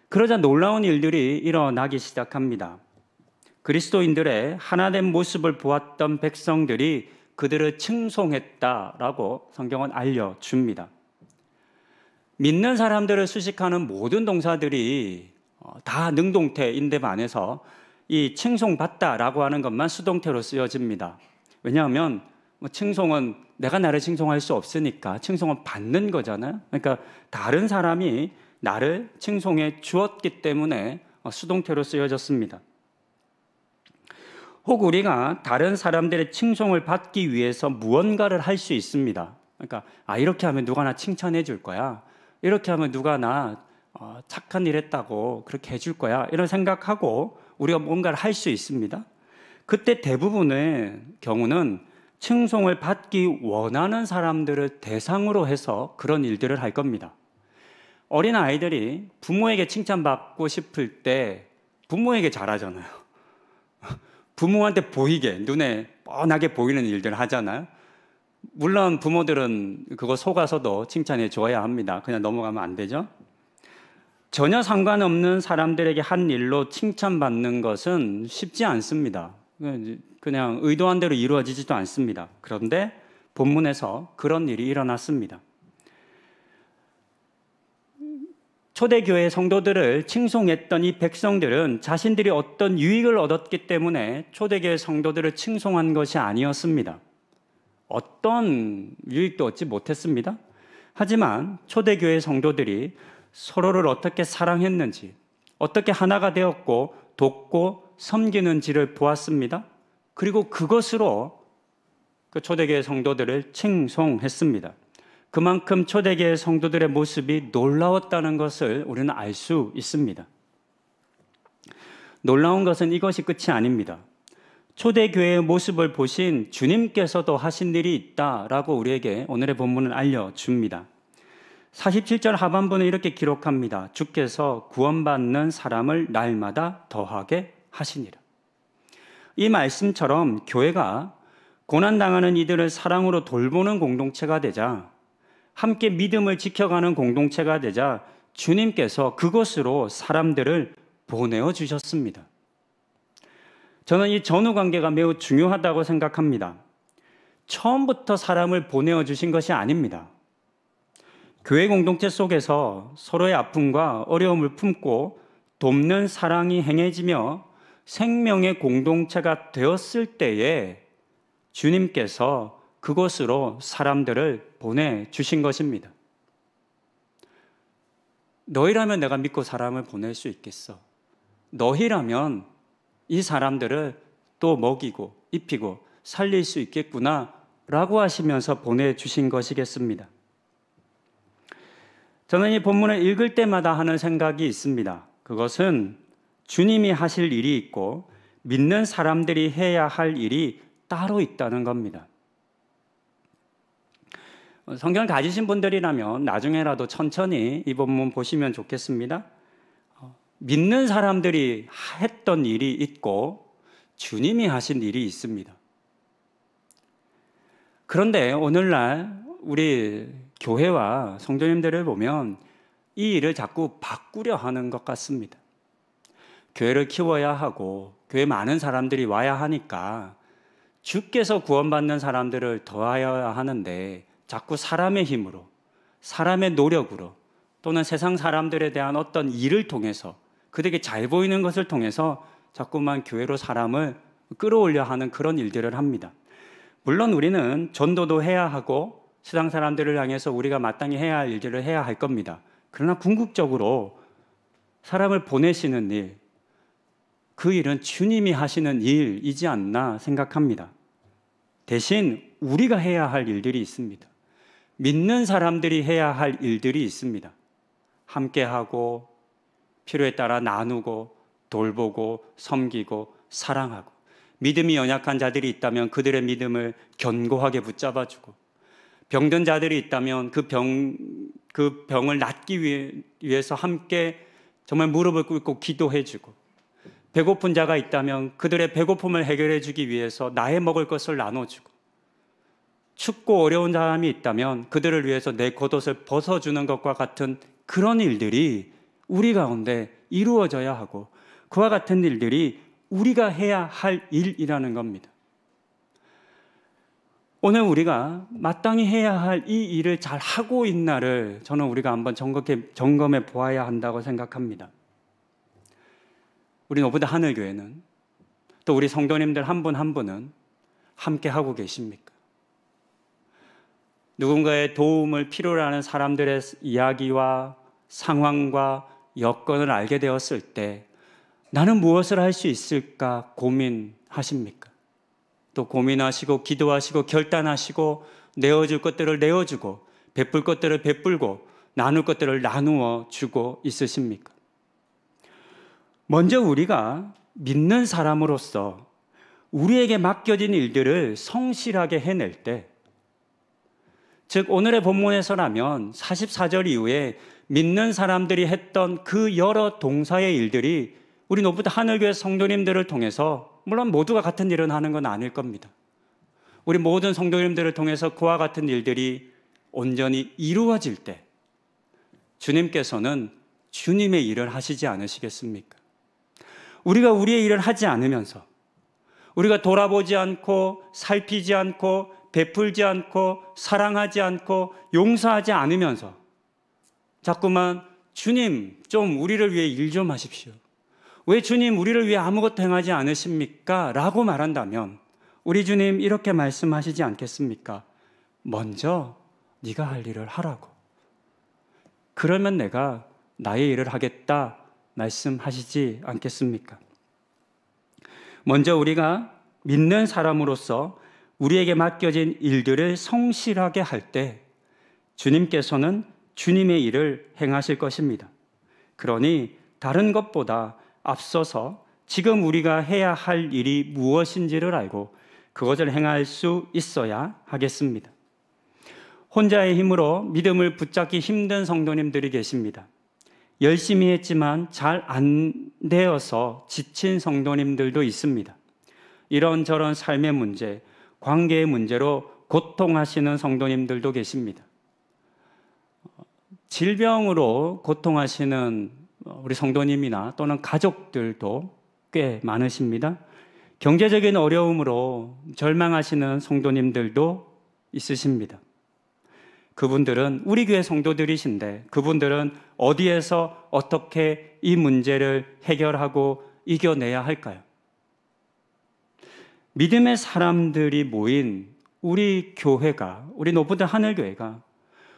그러자 놀라운 일들이 일어나기 시작합니다. 그리스도인들의 하나된 모습을 보았던 백성들이 그들을 칭송했다라고 성경은 알려줍니다. 믿는 사람들을 수식하는 모든 동사들이 다 능동태인데 반해서 이 칭송받다라고 하는 것만 수동태로 쓰여집니다. 왜냐하면 칭송은 내가 나를 칭송할 수 없으니까 칭송은 받는 거잖아요. 그러니까 다른 사람이 나를 칭송해 주었기 때문에 수동태로 쓰여졌습니다. 혹 우리가 다른 사람들의 칭송을 받기 위해서 무언가를 할 수 있습니다. 그러니까 이렇게 하면 누가 나 칭찬해 줄 거야. 이렇게 하면 누가 나 착한 일 했다고 그렇게 해줄 거야. 이런 생각하고 우리가 뭔가를 할 수 있습니다. 그때 대부분의 경우는 칭송을 받기 원하는 사람들을 대상으로 해서 그런 일들을 할 겁니다. 어린 아이들이 부모에게 칭찬받고 싶을 때 부모에게 잘하잖아요. 부모한테 보이게, 눈에 뻔하게 보이는 일들을 하잖아요. 물론 부모들은 그거 속아서도 칭찬해 줘야 합니다. 그냥 넘어가면 안 되죠. 전혀 상관없는 사람들에게 한 일로 칭찬받는 것은 쉽지 않습니다. 그냥 의도한 대로 이루어지지도 않습니다. 그런데 본문에서 그런 일이 일어났습니다. 초대교회 성도들을 칭송했던 이 백성들은 자신들이 어떤 유익을 얻었기 때문에 초대교회 성도들을 칭송한 것이 아니었습니다. 어떤 유익도 얻지 못했습니다. 하지만 초대교회 성도들이 서로를 어떻게 사랑했는지, 어떻게 하나가 되었고 돕고 섬기는지를 보았습니다. 그리고 그것으로 그 초대교회 성도들을 칭송했습니다. 그만큼 초대교회 성도들의 모습이 놀라웠다는 것을 우리는 알 수 있습니다. 놀라운 것은 이것이 끝이 아닙니다. 초대교회의 모습을 보신 주님께서도 하신 일이 있다라고 우리에게 오늘의 본문은 알려줍니다. 47절 하반부는 이렇게 기록합니다. 주께서 구원받는 사람을 날마다 더하게 하시니라. 이 말씀처럼 교회가 고난당하는 이들을 사랑으로 돌보는 공동체가 되자, 함께 믿음을 지켜가는 공동체가 되자 주님께서 그곳으로 사람들을 보내어 주셨습니다. 저는 이 전후 관계가 매우 중요하다고 생각합니다. 처음부터 사람을 보내어 주신 것이 아닙니다. 교회 공동체 속에서 서로의 아픔과 어려움을 품고 돕는 사랑이 행해지며 생명의 공동체가 되었을 때에 주님께서 그곳으로 사람들을 보내주신 것입니다. 너희라면 내가 믿고 사람을 보낼 수 있겠어. 너희라면 이 사람들을 또 먹이고 입히고 살릴 수 있겠구나 라고 하시면서 보내주신 것이겠습니다. 저는 이 본문을 읽을 때마다 하는 생각이 있습니다. 그것은 주님이 하실 일이 있고 믿는 사람들이 해야 할 일이 따로 있다는 겁니다. 성경을 가지신 분들이라면 나중에라도 천천히 이 본문 보시면 좋겠습니다. 믿는 사람들이 했던 일이 있고 주님이 하신 일이 있습니다. 그런데 오늘날 우리 교회와 성도님들을 보면 이 일을 자꾸 바꾸려 하는 것 같습니다. 교회를 키워야 하고 교회 많은 사람들이 와야 하니까 주께서 구원받는 사람들을 더하여야 하는데 자꾸 사람의 힘으로, 사람의 노력으로 또는 세상 사람들에 대한 어떤 일을 통해서 그들에게 잘 보이는 것을 통해서 자꾸만 교회로 사람을 끌어올려 하는 그런 일들을 합니다. 물론 우리는 전도도 해야 하고 세상 사람들을 향해서 우리가 마땅히 해야 할 일들을 해야 할 겁니다. 그러나 궁극적으로 사람을 보내시는 일, 그 일은 주님이 하시는 일이지 않나 생각합니다. 대신 우리가 해야 할 일들이 있습니다. 믿는 사람들이 해야 할 일들이 있습니다. 함께하고 필요에 따라 나누고 돌보고 섬기고 사랑하고 믿음이 연약한 자들이 있다면 그들의 믿음을 견고하게 붙잡아주고, 병든 자들이 있다면 그 병을 낫기 위해서 함께 정말 무릎을 꿇고 기도해주고, 배고픈 자가 있다면 그들의 배고픔을 해결해주기 위해서 나의 먹을 것을 나눠주고, 춥고 어려운 사람이 있다면 그들을 위해서 내 겉옷을 벗어주는 것과 같은 그런 일들이 우리 가운데 이루어져야 하고, 그와 같은 일들이 우리가 해야 할 일이라는 겁니다. 오늘 우리가 마땅히 해야 할 이 일을 잘 하고 있나를 저는 우리가 한번 점검해 보아야 한다고 생각합니다. 우리 노브드 하늘교회는, 또 우리 성도님들 한 분 한 분은 함께 하고 계십니까? 누군가의 도움을 필요로 하는 사람들의 이야기와 상황과 여건을 알게 되었을 때 나는 무엇을 할 수 있을까 고민하십니까? 또 고민하시고 기도하시고 결단하시고 내어줄 것들을 내어주고 베풀 것들을 베풀고 나눌 것들을 나누어 주고 있으십니까? 먼저 우리가 믿는 사람으로서 우리에게 맡겨진 일들을 성실하게 해낼 때, 즉 오늘의 본문에서라면 44절 이후에 믿는 사람들이 했던 그 여러 동사의 일들이 우리 노브드 하늘교회 성도님들을 통해서, 물론 모두가 같은 일을 하는 건 아닐 겁니다. 우리 모든 성도님들을 통해서 그와 같은 일들이 온전히 이루어질 때 주님께서는 주님의 일을 하시지 않으시겠습니까? 우리가 우리의 일을 하지 않으면서, 우리가 돌아보지 않고 살피지 않고 베풀지 않고 사랑하지 않고 용서하지 않으면서 자꾸만 주님 좀 우리를 위해 일 좀 하십시오, 왜 주님 우리를 위해 아무것도 행하지 않으십니까? 라고 말한다면 우리 주님 이렇게 말씀하시지 않겠습니까? 먼저 네가 할 일을 하라고. 그러면 내가 나의 일을 하겠다 말씀하시지 않겠습니까? 먼저 우리가 믿는 사람으로서 우리에게 맡겨진 일들을 성실하게 할 때 주님께서는 주님의 일을 행하실 것입니다. 그러니 다른 것보다 앞서서 지금 우리가 해야 할 일이 무엇인지를 알고 그것을 행할 수 있어야 하겠습니다. 혼자의 힘으로 믿음을 붙잡기 힘든 성도님들이 계십니다. 열심히 했지만 잘 안 되어서 지친 성도님들도 있습니다. 이런저런 삶의 문제, 관계의 문제로 고통하시는 성도님들도 계십니다. 질병으로 고통하시는 우리 성도님이나 또는 가족들도 꽤 많으십니다. 경제적인 어려움으로 절망하시는 성도님들도 있으십니다. 그분들은 우리 교회 성도들이신데 그분들은 어디에서 어떻게 이 문제를 해결하고 이겨내야 할까요? 믿음의 사람들이 모인 우리 교회가, 우리 노브드 하늘교회가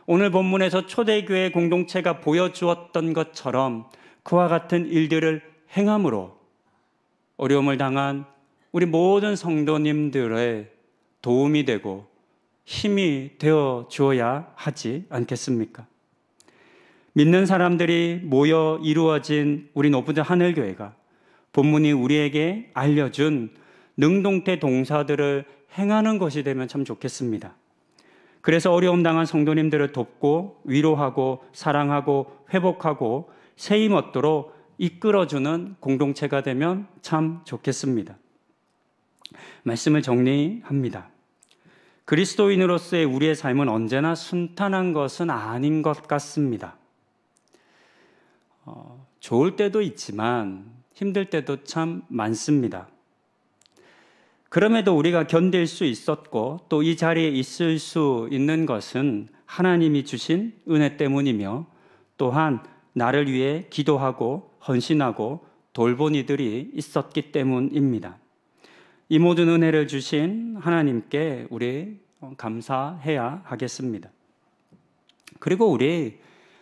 오늘 본문에서 초대교회 공동체가 보여주었던 것처럼 그와 같은 일들을 행함으로 어려움을 당한 우리 모든 성도님들의 도움이 되고 힘이 되어 주어야 하지 않겠습니까? 믿는 사람들이 모여 이루어진 우리 노브드 하늘교회가 본문이 우리에게 알려준 능동태 동사들을 행하는 것이 되면 참 좋겠습니다. 그래서 어려움 당한 성도님들을 돕고 위로하고 사랑하고 회복하고 세임 얻도록 이끌어주는 공동체가 되면 참 좋겠습니다. 말씀을 정리합니다. 그리스도인으로서의 우리의 삶은 언제나 순탄한 것은 아닌 것 같습니다. 좋을 때도 있지만 힘들 때도 참 많습니다. 그럼에도 우리가 견딜 수 있었고 또 이 자리에 있을 수 있는 것은 하나님이 주신 은혜 때문이며 또한 나를 위해 기도하고 헌신하고 돌본 이들이 있었기 때문입니다. 이 모든 은혜를 주신 하나님께 우리 감사해야 하겠습니다. 그리고 우리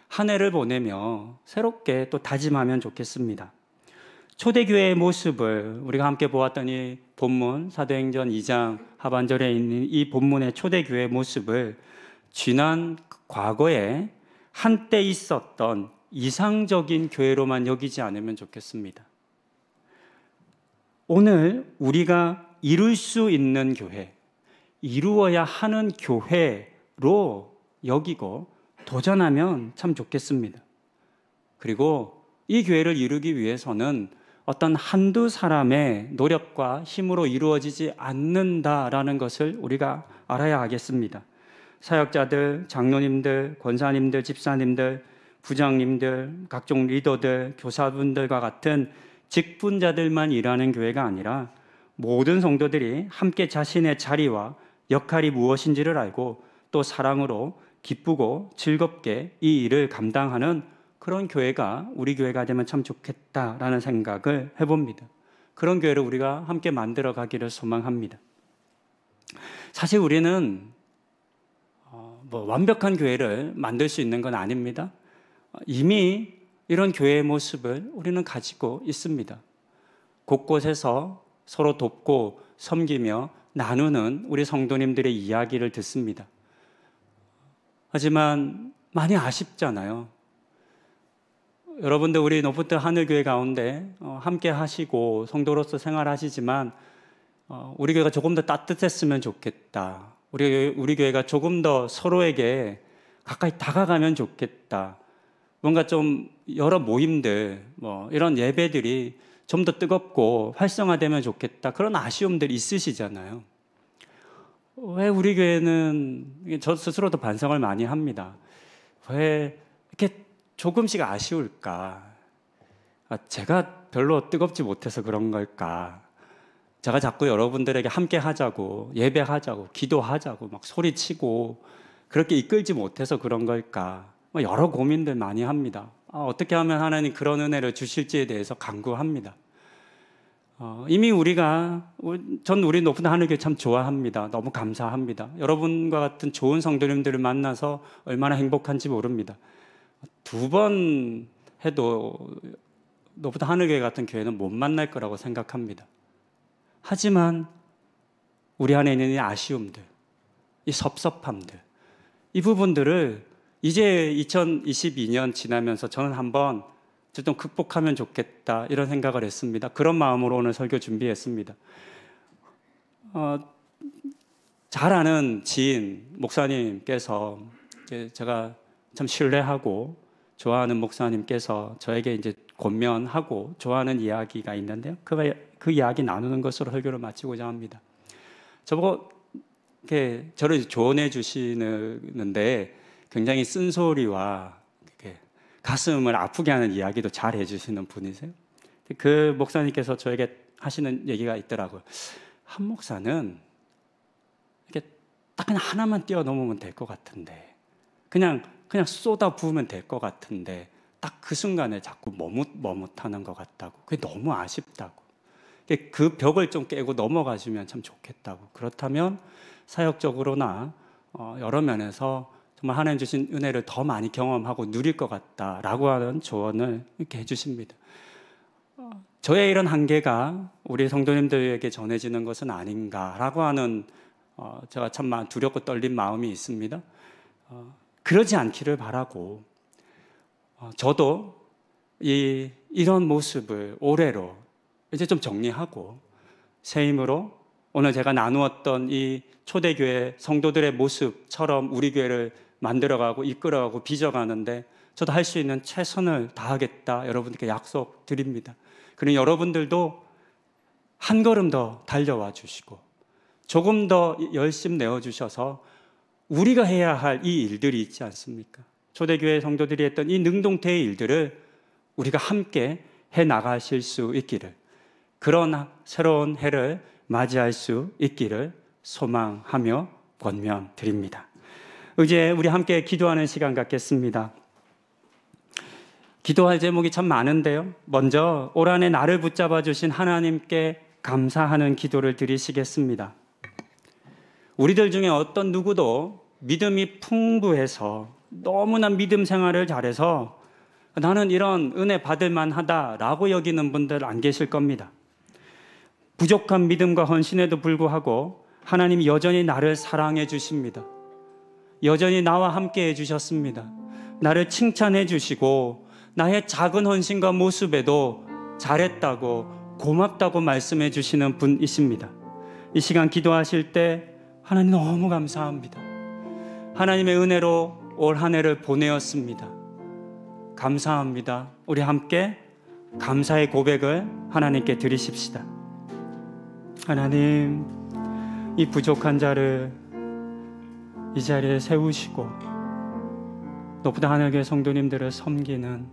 한 해를 보내며 새롭게 또 다짐하면 좋겠습니다. 초대교회의 모습을 우리가 함께 보았던 이 본문 사도행전 2장 하반절에 있는 이 본문의 초대교회의 모습을 지난 과거에 한때 있었던 이상적인 교회로만 여기지 않으면 좋겠습니다. 오늘 우리가 이룰 수 있는 교회, 이루어야 하는 교회로 여기고 도전하면 참 좋겠습니다. 그리고 이 교회를 이루기 위해서는 어떤 한두 사람의 노력과 힘으로 이루어지지 않는다라는 것을 우리가 알아야 하겠습니다. 사역자들, 장로님들, 권사님들, 집사님들, 부장님들, 각종 리더들, 교사분들과 같은 직분자들만 일하는 교회가 아니라 모든 성도들이 함께 자신의 자리와 역할이 무엇인지를 알고 또 사랑으로 기쁘고 즐겁게 이 일을 감당하는 그런 교회가 우리 교회가 되면 참 좋겠다라는 생각을 해봅니다. 그런 교회를 우리가 함께 만들어 가기를 소망합니다. 사실 우리는 완벽한 교회를 만들 수 있는 건 아닙니다. 이미 이런 교회의 모습을 우리는 가지고 있습니다. 곳곳에서 서로 돕고 섬기며 나누는 우리 성도님들의 이야기를 듣습니다. 하지만 많이 아쉽잖아요. 여러분들 우리 노포트 하늘교회 가운데 함께 하시고 성도로서 생활하시지만 우리 교회가 조금 더 따뜻했으면 좋겠다. 우리 교회가 조금 더 서로에게 가까이 다가가면 좋겠다. 뭔가 좀 여러 모임들, 이런 예배들이 좀 더 뜨겁고 활성화되면 좋겠다. 그런 아쉬움들이 있으시잖아요. 왜 우리 교회는, 저 스스로도 반성을 많이 합니다. 왜 이렇게 조금씩 아쉬울까? 제가 별로 뜨겁지 못해서 그런 걸까? 제가 자꾸 여러분들에게 함께 하자고, 예배하자고, 기도하자고, 막 소리치고, 그렇게 이끌지 못해서 그런 걸까? 여러 고민들 많이 합니다. 어떻게 하면 하나님 그런 은혜를 주실지에 대해서 간구합니다. 이미 전 우리 높은 하늘교회 참 좋아합니다. 너무 감사합니다. 여러분과 같은 좋은 성도님들을 만나서 얼마나 행복한지 모릅니다. 2번 해도 높은 하늘교회 같은 교회는 못 만날 거라고 생각합니다. 하지만 우리 안에 있는 이 아쉬움들, 이 섭섭함들, 이 부분들을 이제 2022년 지나면서 저는 한번 좀 극복하면 좋겠다 이런 생각을 했습니다. 그런 마음으로 오늘 설교 준비했습니다. 잘 아는 지인 목사님께서 제가 참 신뢰하고 좋아하는 목사님께서 저에게 이제 권면하고 좋아하는 이야기가 있는데요. 그 이야기 나누는 것으로 설교를 마치고자 합니다. 저보고 이렇게 저를 조언해 주시는데 굉장히 쓴소리와 가슴을 아프게 하는 이야기도 잘 해주시는 분이세요. 그 목사님께서 저에게 하시는 얘기가 있더라고요. 한 목사는 이렇게 딱 그냥 하나만 뛰어넘으면 될 것 같은데, 그냥 쏟아 부으면 될 것 같은데, 딱 그 순간에 자꾸 머뭇하는 것 같다고. 그게 너무 아쉽다고. 그 벽을 좀 깨고 넘어가주면 참 좋겠다고. 그렇다면 사역적으로나 여러 면에서 정말 하나님 주신 은혜를 더 많이 경험하고 누릴 것 같다라고 하는 조언을 이렇게 해주십니다. 저의 이런 한계가 우리 성도님들에게 전해지는 것은 아닌가라고 하는 제가 참 두렵고 떨린 마음이 있습니다. 그러지 않기를 바라고 저도 이런 모습을 올해로 이제 좀 정리하고 새 힘으로 오늘 제가 나누었던 이 초대교회 성도들의 모습처럼 우리 교회를 만들어가고 이끌어가고 빚어가는데 저도 할 수 있는 최선을 다하겠다 여러분들께 약속드립니다. 그리고 여러분들도 한 걸음 더 달려와 주시고 조금 더 열심 내어주셔서 우리가 해야 할 이 일들이 있지 않습니까? 초대교회 성도들이 했던 이 능동태의 일들을 우리가 함께 해나가실 수 있기를, 그런 새로운 해를 맞이할 수 있기를 소망하며 권면드립니다. 이제 우리 함께 기도하는 시간 갖겠습니다. 기도할 제목이 참 많은데요. 먼저 올 한해 나를 붙잡아 주신 하나님께 감사하는 기도를 드리시겠습니다. 우리들 중에 어떤 누구도 믿음이 풍부해서 너무나 믿음 생활을 잘해서 나는 이런 은혜 받을 만하다라고 여기는 분들 안 계실 겁니다. 부족한 믿음과 헌신에도 불구하고 하나님이 여전히 나를 사랑해 주십니다. 여전히 나와 함께 해주셨습니다. 나를 칭찬해 주시고 나의 작은 헌신과 모습에도 잘했다고 고맙다고 말씀해 주시는 분이십니다. 이 시간 기도하실 때 하나님 너무 감사합니다. 하나님의 은혜로 올 한 해를 보내었습니다. 감사합니다. 우리 함께 감사의 고백을 하나님께 드리십시다. 하나님, 이 부족한 자를 이 자리에 세우시고 높은 하늘교회 성도님들을 섬기는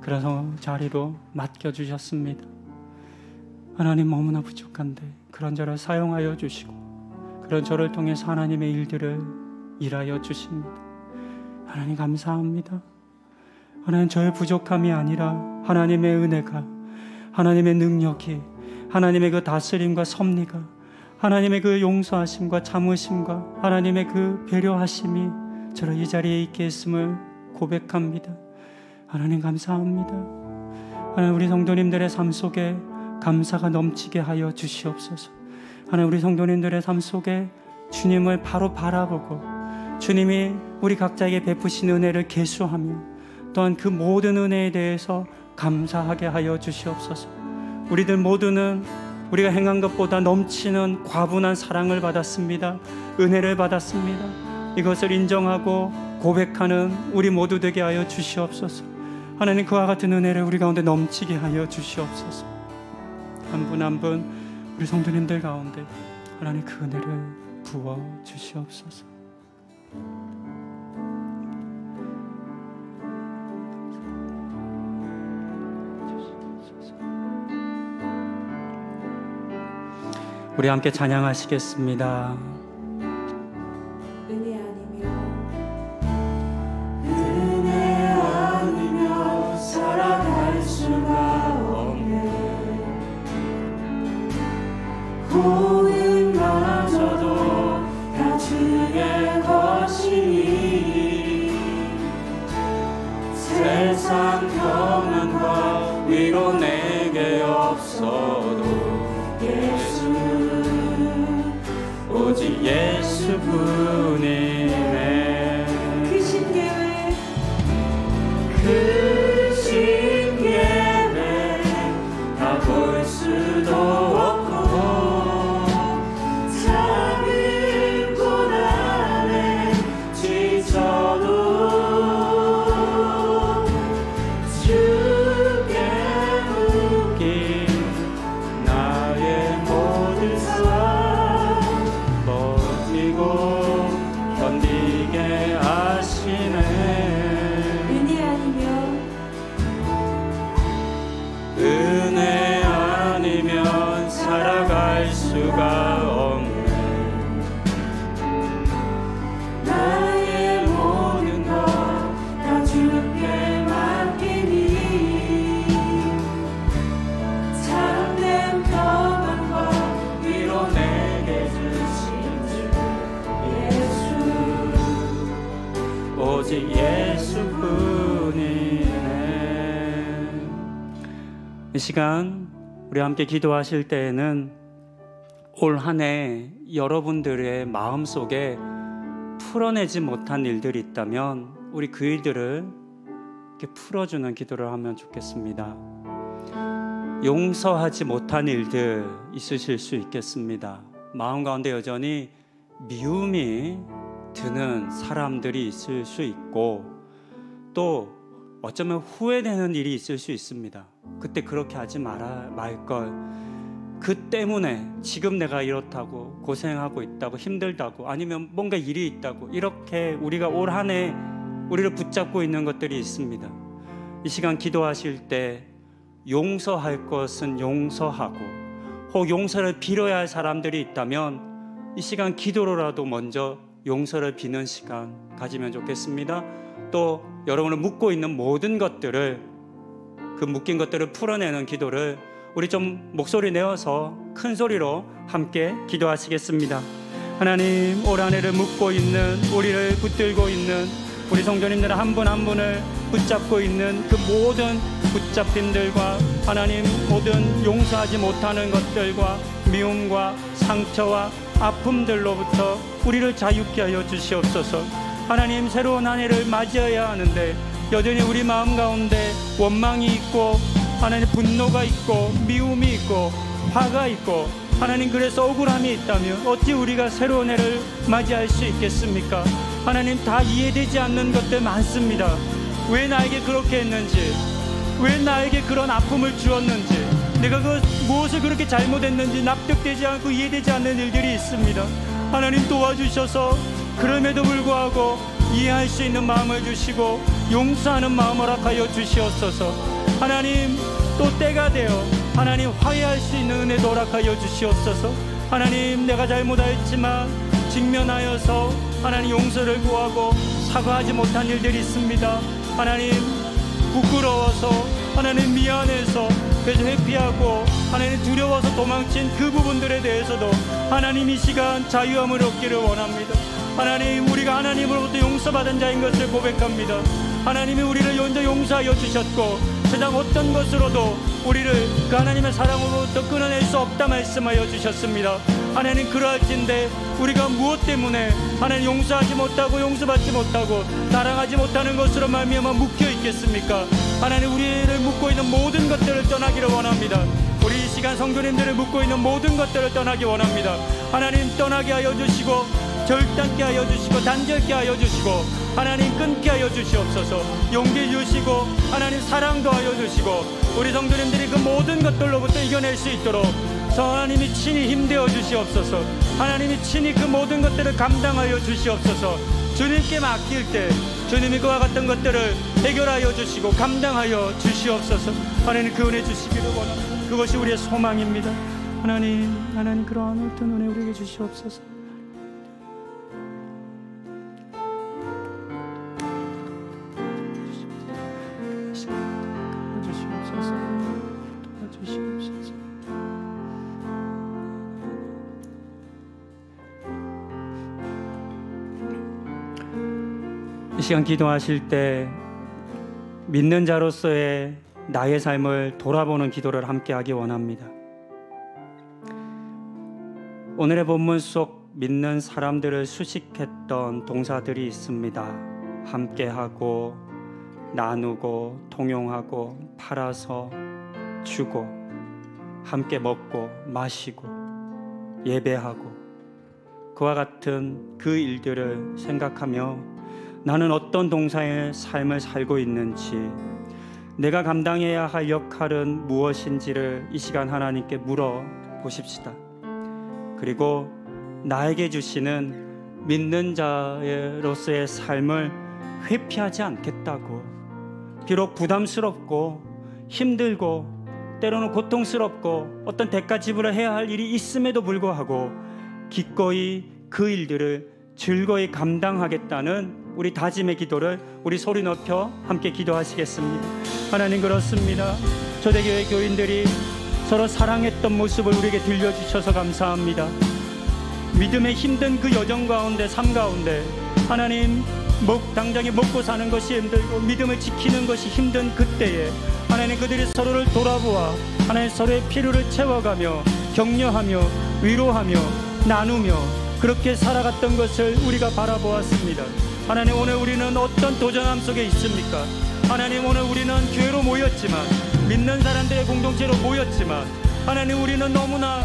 그런 자리로 맡겨주셨습니다. 하나님, 너무나 부족한데 그런 저를 사용하여 주시고 그런 저를 통해서 하나님의 일들을 일하여 주십니다. 하나님 감사합니다. 하나님, 저의 부족함이 아니라 하나님의 은혜가, 하나님의 능력이, 하나님의 그 다스림과 섭리가, 하나님의 그 용서하심과 참으심과 하나님의 그 배려하심이 저를 이 자리에 있게 했음을 고백합니다. 하나님 감사합니다. 하나님, 우리 성도님들의 삶 속에 감사가 넘치게 하여 주시옵소서. 하나님, 우리 성도님들의 삶 속에 주님을 바로 바라보고 주님이 우리 각자에게 베푸신 은혜를 계수하며 또한 그 모든 은혜에 대해서 감사하게 하여 주시옵소서. 우리들 모두는 우리가 행한 것보다 넘치는 과분한 사랑을 받았습니다. 은혜를 받았습니다. 이것을 인정하고 고백하는 우리 모두 되게 하여 주시옵소서. 하나님, 그와 같은 은혜를 우리 가운데 넘치게 하여 주시옵소서. 한 분 한 분 우리 성도님들 가운데 하나님 그 은혜를 부어 주시옵소서. 우리 함께 찬양하시겠습니다. 은혜 아니면 은혜 아니면 살아갈 수가 없네. 고난마저도 다 주의 것이니 세상 평안과 위로 내게 없어도 예수 오직 예수뿐이네. 크신 계획 크신 계획 다 볼 수도 없고 작은 고난에 지쳐도 주께 긴 나의 모든 삶 버티고 견디게 하시네. 은혜 아니면 은혜 아니면 살아갈 수가 없네. 나의 모든 것 다 주께 맡기니 참된 평안과 위로 내게 주신 주 예수 오직 예수뿐이네. 이 시간 우리 함께 기도하실 때에는 올 한 해 여러분들의 마음속에 풀어내지 못한 일들이 있다면 우리 그 일들을 이렇게 풀어주는 기도를 하면 좋겠습니다. 용서하지 못한 일들 있으실 수 있겠습니다. 마음 가운데 여전히 미움이 드는 사람들이 있을 수 있고 또 어쩌면 후회되는 일이 있을 수 있습니다. 그때 그렇게 하지 말걸. 그 때문에 지금 내가 이렇다고 고생하고 있다고 힘들다고 아니면 뭔가 일이 있다고 이렇게 우리가 올 한 해 우리를 붙잡고 있는 것들이 있습니다. 이 시간 기도하실 때 용서할 것은 용서하고 혹 용서를 빌어야 할 사람들이 있다면 이 시간 기도로라도 먼저 용서를 비는 시간 가지면 좋겠습니다. 또 여러분을 묶고 있는 모든 것들을 그 묶인 것들을 풀어내는 기도를 우리 좀 목소리 내어서 큰 소리로 함께 기도하시겠습니다. 하나님, 올 한 해를 묶고 있는 우리를 붙들고 있는 우리 성도님들 한 분 한 분을 붙잡고 있는 그 모든 붙잡힘들과 하나님 모든 용서하지 못하는 것들과 미움과 상처와 아픔들로부터 우리를 자유케 하여 주시옵소서. 하나님, 새로운 한 해를 맞이해야 하는데 여전히 우리 마음 가운데 원망이 있고 하나님 분노가 있고 미움이 있고 화가 있고 하나님, 그래서 억울함이 있다면 어찌 우리가 새로운 해를 맞이할 수 있겠습니까? 하나님, 다 이해되지 않는 것들 많습니다. 왜 나에게 그렇게 했는지, 왜 나에게 그런 아픔을 주었는지, 내가 무엇을 그렇게 잘못했는지 납득되지 않고 이해되지 않는 일들이 있습니다. 하나님, 도와주셔서 그럼에도 불구하고 이해할 수 있는 마음을 주시고 용서하는 마음을 허락하여 주시옵소서. 하나님, 또 때가 되어 하나님 화해할 수 있는 은혜도 허락하여 주시옵소서. 하나님, 내가 잘못하였지만 직면하여서 하나님 용서를 구하고 사과하지 못한 일들이 있습니다. 하나님, 부끄러워서, 하나님 미안해서 그래서 회피하고 하나님 두려워서 도망친 그 부분들에 대해서도 하나님 이 시간 자유함을 얻기를 원합니다. 하나님, 우리가 하나님으로부터 용서받은 자인 것을 고백합니다. 하나님이 우리를 먼저 용서하여 주셨고 세상 어떤 것으로도 우리를 그 하나님의 사랑으로부터 끊어낼 수 없다 말씀하여 주셨습니다. 하나님, 그러할진데 우리가 무엇 때문에 하나님 용서하지 못하고 용서받지 못하고 사랑하지 못하는 것으로 말미암아 묶여 있겠습니까? 하나님, 우리를 묶고 있는 모든 것들을 떠나기를 원합니다. 우리 이 시간 성도님들을 묶고 있는 모든 것들을 떠나기 원합니다. 하나님, 떠나게 하여 주시고 절단케 하여 주시고 단절케 하여 주시고 하나님 끊게 하여 주시옵소서. 용기 주시고 하나님 사랑도 하여 주시고 우리 성도님들이 그 모든 것들로부터 이겨낼 수 있도록 하나님이 친히 힘되어 주시옵소서. 하나님이 친히 그 모든 것들을 감당하여 주시옵소서. 주님께 맡길 때 주님이 그와 같은 것들을 해결하여 주시고 감당하여 주시옵소서. 하나님, 그 은혜 주시기를 원합니다. 그것이 우리의 소망입니다. 하나님, 그러한 어떤 은혜 우리에게 주시옵소서. 이 시간 기도하실 때 믿는 자로서의 나의 삶을 돌아보는 기도를 함께 하기 원합니다. 오늘의 본문 속 믿는 사람들을 수식했던 동사들이 있습니다. 함께하고, 나누고, 통용하고, 팔아서, 주고, 함께 먹고, 마시고, 예배하고, 그와 같은 그 일들을 생각하며 나는 어떤 동사의 삶을 살고 있는지, 내가 감당해야 할 역할은 무엇인지를 이 시간 하나님께 물어보십시다. 그리고 나에게 주시는 믿는 자로서의 삶을 회피하지 않겠다고, 비록 부담스럽고 힘들고 때로는 고통스럽고 어떤 대가 지불을 해야 할 일이 있음에도 불구하고 기꺼이 그 일들을 즐거이 감당하겠다는 우리 다짐의 기도를 우리 소리 높여 함께 기도하시겠습니다. 하나님, 그렇습니다. 초대교회 교인들이 서로 사랑했던 모습을 우리에게 들려주셔서 감사합니다. 믿음의 힘든 그 여정 가운데, 삶 가운데 하나님, 당장에 먹고 사는 것이 힘들고 믿음을 지키는 것이 힘든 그때에 하나님, 그들이 서로를 돌아보아 하나님 서로의 필요를 채워가며 격려하며 위로하며 나누며 그렇게 살아갔던 것을 우리가 바라보았습니다. 하나님, 오늘 우리는 어떤 도전함 속에 있습니까? 하나님, 오늘 우리는 교회로 모였지만, 믿는 사람들의 공동체로 모였지만 하나님, 우리는 너무나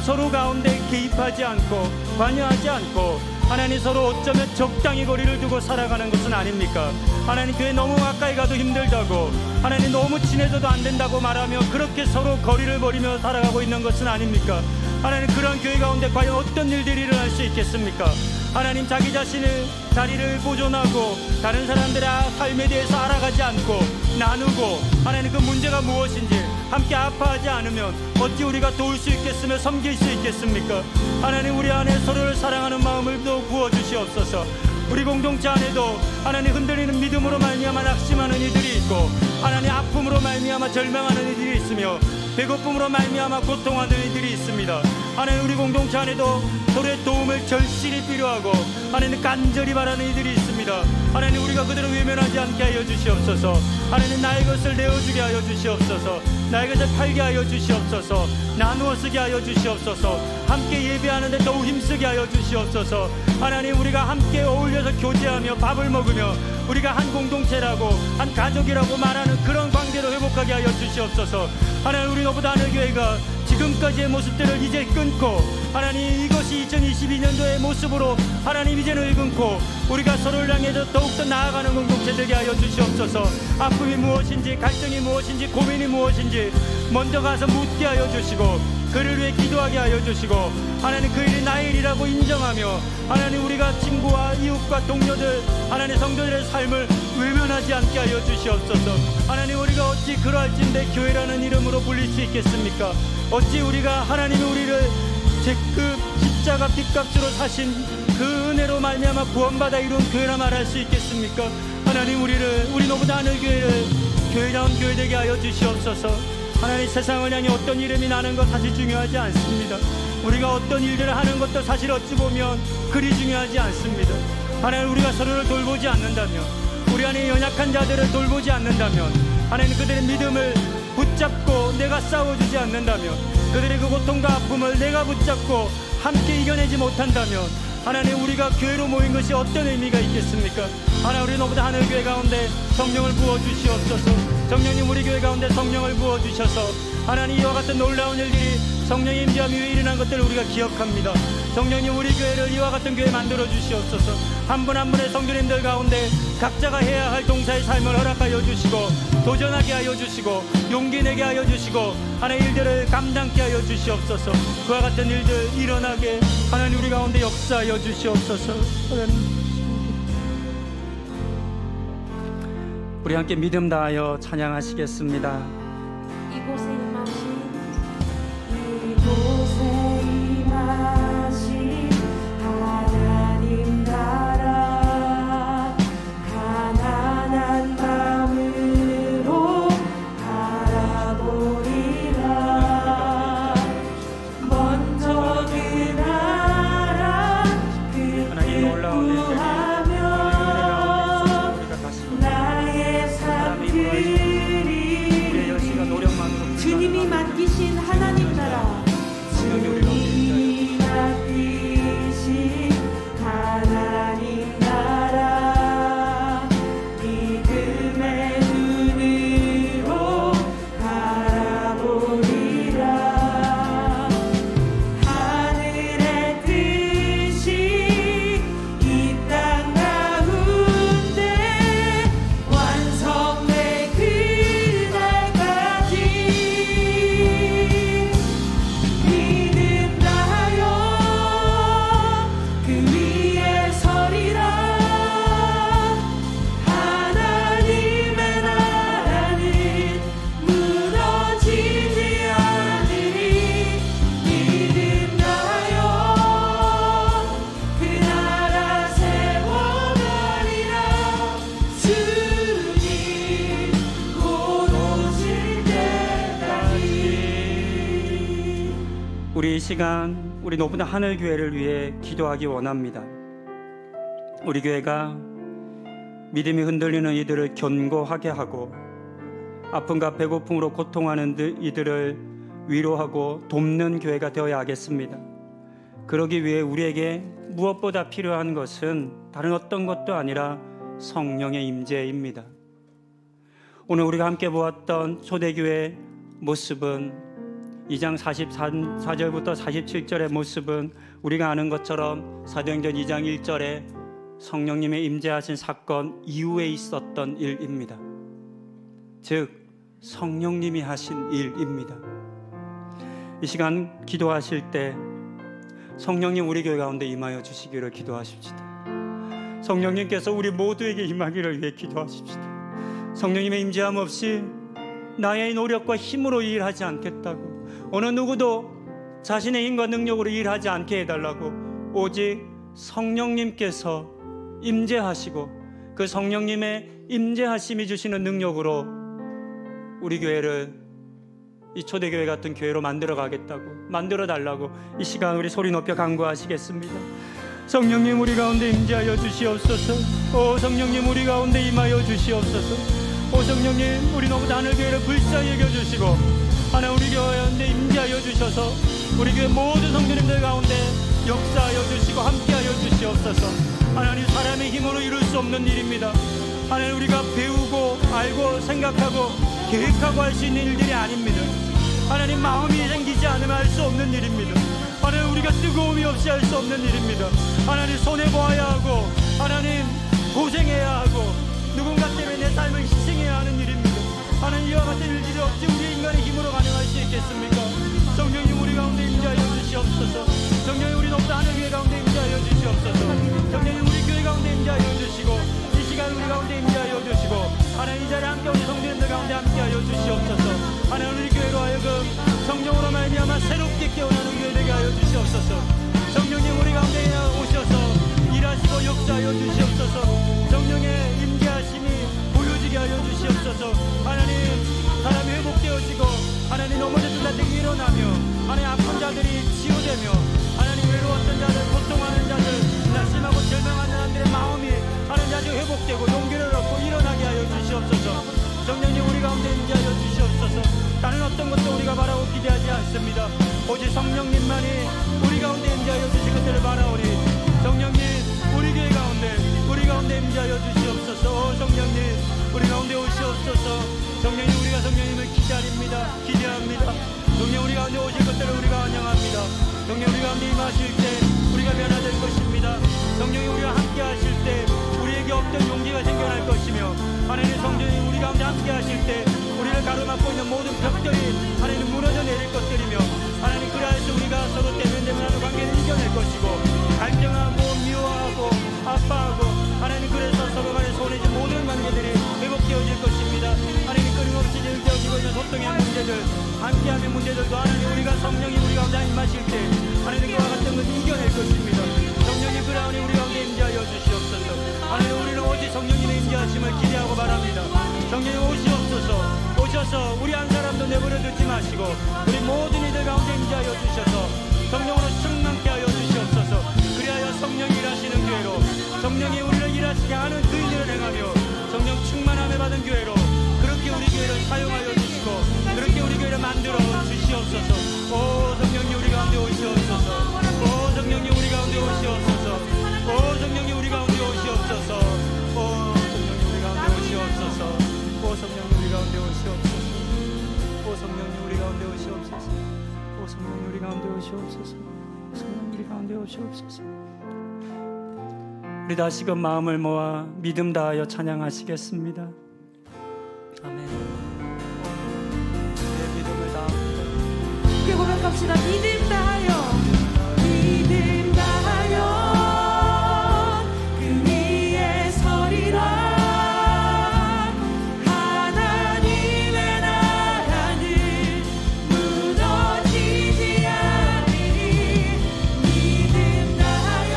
서로 가운데 개입하지 않고 관여하지 않고 하나님, 서로 어쩌면 적당히 거리를 두고 살아가는 것은 아닙니까? 하나님, 교회 너무 가까이 가도 힘들다고, 하나님 너무 친해져도 안 된다고 말하며 그렇게 서로 거리를 버리며 살아가고 있는 것은 아닙니까? 하나님, 그런 교회 가운데 과연 어떤 일들이 일어날 수 있겠습니까? 하나님, 자기 자신의 자리를 보존하고 다른 사람들의 삶에 대해서 알아가지 않고 나누고 하나님, 그 문제가 무엇인지 함께 아파하지 않으면 어찌 우리가 도울 수 있겠으며 섬길 수 있겠습니까? 하나님, 우리 안에 서로를 사랑하는 마음을 또 부어주시옵소서. 우리 공동체 안에도 하나님, 흔들리는 믿음으로 말미암아 낙심하는 이들이 있고 하나님, 아픔으로 말미암아 절망하는 이들이 있으며 배고픔으로 말미암아 고통하는 이들이 있습니다. 하나님, 우리 공동체 안에도 서로의 도움을 절실히 필요하고 하나님, 간절히 바라는 이들이 있습니다. 하나님, 우리가 그들을 외면하지 않게 하여 주시옵소서. 하나님, 나의 것을 내어주게 하여 주시옵소서. 나의 것을 팔게 하여 주시옵소서. 나누어 쓰게 하여 주시옵소서. 함께 예배하는데 더욱 힘쓰게 하여 주시옵소서. 하나님, 우리가 함께 어울려서 교제하며 밥을 먹으며 우리가 한 공동체라고, 한 가족이라고 말하는 그런 관계로 회복하게 하여 주시옵소서. 하나님, 우리 노브다 하늘교회가 지금 지금까지의 모습들을 이제 끊고 하나님 이것이 2022년도의 모습으로 하나님 이제는 끊고 우리가 서로를 향해서 더욱더 나아가는 공동체 되게 하여 주시옵소서. 아픔이 무엇인지 갈등이 무엇인지 고민이 무엇인지 먼저 가서 묻게 하여 주시고 그를 위해 기도하게 하여 주시고 하나님 그 일이 나의 일이라고 인정하며 하나님 우리가 친구와 이웃과 동료들 하나님 성도들의 삶을 외면하지 않게 하여 주시옵소서. 하나님 우리가 어찌 그러할진대 교회라는 이름으로 불릴 수 있겠습니까? 어찌 우리가 하나님이 우리를 그 십자가 핏값으로 사신 그 은혜로 말미암아 구원받아 이룬 교회라 말할 수 있겠습니까? 하나님 우리 너보다 하늘 교회를 교회다운 교회 되게 하여 주시옵소서. 하나님 세상을 향해 어떤 이름이 나는 것 사실 중요하지 않습니다. 우리가 어떤 일들을 하는 것도 사실 어찌 보면 그리 중요하지 않습니다. 하나님 우리가 서로를 돌보지 않는다면 우리 안에 연약한 자들을 돌보지 않는다면 하나님 그들의 믿음을 붙잡고 내가 싸워주지 않는다면 그들의 그 고통과 아픔을 내가 붙잡고 함께 이겨내지 못한다면 하나님 우리가 교회로 모인 것이 어떤 의미가 있겠습니까? 하나님 우리 너보다 하늘 교회 가운데 성령을 부어주시옵소서. 성령님 우리 교회 가운데 성령을 부어주셔서 하나님 이와 같은 놀라운 일들이 성령의 임재함 위에 일어난 것들을 우리가 기억합니다. 성령님 우리 교회를 이와 같은 교회 만들어 주시옵소서. 한 분 한 분의 성도님들 가운데 각자가 해야 할 동사의 삶을 허락하여 주시고 도전하게 하여 주시고 용기 내게 하여 주시고 하나님의 일들을 감당케 하여 주시옵소서. 그와 같은 일들 일어나게 하나님 우리 가운데 역사하여 주시옵소서. 우리 함께 믿음 다하여 찬양하시겠습니다. 이곳에 임하신 하나님 나라 가난한 마음으로 바라보리라. 먼저 그 나라 그 구하며 나의 삶들이 주님이 맡기신 하나님 나라 주님이 맡기신 하나님 나라 믿음의 눈으로 바라보리라. 하늘의 뜻이 이 땅 가운데 완성될 그날까지 믿음 다하여 그 위에 서리라. 하나님의 나라는 무너지지 않으리. 믿음 다하여 그 나라 세워가리라. 주님 곧 오실 때까지. 우리 이 시간 우리 너보다 하늘 교회를 위해 기도하기 원합니다. 우리 교회가 믿음이 흔들리는 이들을 견고하게 하고 아픔과 배고픔으로 고통하는 이들을 위로하고 돕는 교회가 되어야 하겠습니다. 그러기 위해 우리에게 무엇보다 필요한 것은 다른 어떤 것도 아니라 성령의 임재입니다. 오늘 우리가 함께 보았던 초대교회의 모습은 2장 44절부터 47절의 모습은 우리가 아는 것처럼 사도행전 2장 1절에 성령님의 임재하신 사건 이후에 있었던 일입니다. 즉 성령님이 하신 일입니다. 이 시간 기도하실 때 성령님 우리 교회 가운데 임하여 주시기를 기도하십시다. 성령님께서 우리 모두에게 임하기를 위해 기도하십시다. 성령님의 임재함 없이 나의 노력과 힘으로 일하지 않겠다고, 어느 누구도 자신의 힘과 능력으로 일하지 않게 해달라고, 오직 성령님께서 임재하시고 그 성령님의 임재하심이 주시는 능력으로 우리 교회를 이 초대교회 같은 교회로 만들어 가겠다고, 만들어 달라고 이 시간 우리 소리 높여 간구하시겠습니다. 성령님 우리 가운데 임재하여 주시옵소서. 오 성령님 우리 가운데 임하여 주시옵소서. 오 성령님 우리 너보다 하늘 교회를 불쌍히 여겨주시고 하나 우리 교회 가운데 임재하여 주셔서 우리 교회 모든 성도님들 가운데 역사하여 주시고 함께하여 주시옵소서. 하나님 사람의 힘으로 이룰 수 없는 일입니다. 하나님 우리가 배우고 알고 생각하고 계획하고 할 수 있는 일들이 아닙니다. 하나님 마음이 생기지 않으면 할 수 없는 일입니다. 하나님 우리가 뜨거움이 없이 할 수 없는 일입니다. 하나님 손해보아야 하고 하나님 고생해야 하고 누군가 때문에 내 삶을 희생해야 하는 일입니다. 하나님 이와 같은 일들이 없지 우리 인간의 힘으로 가능할 수 있겠습니까? 성령님 우리 가운데 임재하여 주시옵소서. 성령님 우리 높은 하늘교회 가운데 임재하여 주시옵소서. 성령님 우리 교회 가운데 임재하여 주시고 이 시간 우리 가운데 임재하여 주시고 하나님 이 자리에 함께 오신 성도님들 가운데 함께하여 주시옵소서. 하나님 우리 교회로 하여금 성령으로 말미암아 새롭게 깨어나는 교회 되게 하여 주시옵소서. 성령님 우리 가운데 오셔서 일하시고 역사하여 주시옵소서. 성령의 임재하심이 보여지게 하여 주시옵소서. 하나님 사람이 회복되어지고 하나님 넘어졌던 자들이 일어나며 하나님 아픈 자들이 치유되며 하나님 외로웠던 자들 고통하는 자들 낙심하고 절망하는 자들의 마음이 하나님 자주 회복되고 용기를 얻고 일어나게 하여 주시옵소서. 성령님 우리 가운데 임재하여 주시옵소서. 다른 어떤 것도 우리가 바라고 기대하지 않습니다. 오직 성령님만이 우리 가운데 임재하여 주실 것들을 바라오니 성령님 우리 교회 가운데 임재하여 주시옵소서. 성령님 우리 가운데 오시옵소서. 성령님 우리가 성령님을 기대합니다. 성령 우리 가운데 오실 것들을 우리가 환영합니다. 성령 우리 가운데 임하실 때 우리가 변화될 것입니다. 성령이 우리와 함께 하실 때 우리에게 없던 용기가 생겨날 것이며 하나님 성령이 우리 가운데 함께 하실 때 우리를 가로막고 있는 모든 벽들이 하나님 무너져 내릴 것들이며 하나님 그리하여서 우리가 서로 대면대면하는 관계를 이겨낼 것이고 갈등하고 미워하고 아파하고 하나님 그래서 서로 간에 소원해진 모든 관계들이 회복되어질 것입니다. 하나님 끊임없이 일되어지고 있는 소통의 문제들 함께함의 문제들도 하나님 우리가 성령이 우리 가운데 임하실 때 하나님 그와 같은 것을 이겨낼 것입니다. 성령님 그러하니 우리 가운데 임재하여 주시옵소서. 하나님 우리는 오직 성령님의 임재하심을 기대하고 바랍니다. 성령님 오셔서 우리 한 사람도 내버려 두지 마시고 우리 모든 이들 가운데 임재하여 주셔서 성령으로 충만케 하여 주시옵소서. 그리하여 성령이 일하시는 교회로 성령이 우리를 일하시게 하는 그 일을 행하며 성령 충만함에 받은 교회로 그렇게 우리 교회를 사용하여 주시고 그렇게 우리 교회를 만들어 주시옵소서. 오 성령님 우리 가운데 오시옵소서. 오 성령님 우리 가운데 오시옵소서. 오 성령님 우리 가운데 오시옵소서. 오 성령님 우리 가운데 오시옵소서. 오 성령님 우리 가운데 오시옵소서. 오 성령님 우리 가운데 오시옵소서. 오 성령님 우리 가운데 오시옵소서. 성령님 우리 가운데 오시옵소서. 우리 다시금 마음을 모아 믿음 다하여 찬양하시겠습니다. 아멘. 내 믿음을 다합니다. 함께 고백합시다. 믿음 다하여 믿음 다하여 그 위에 서리라. 하나님의 나라는 무너지지 않으니 믿음 다하여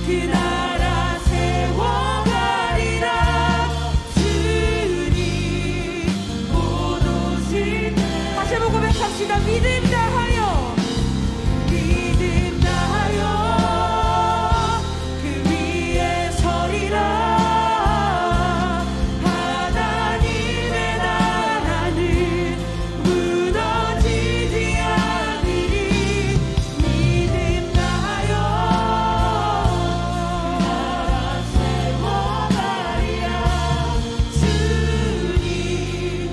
그 나라 세워가리라. 주님 곧 오실 때 다시 한번 고백합시다. 믿음 다하여 믿음 다하여 그 위에 서리라. 하나님의 나라는 무너지지 않으리. 믿음 다하여 그 나라 세워가리라. 주님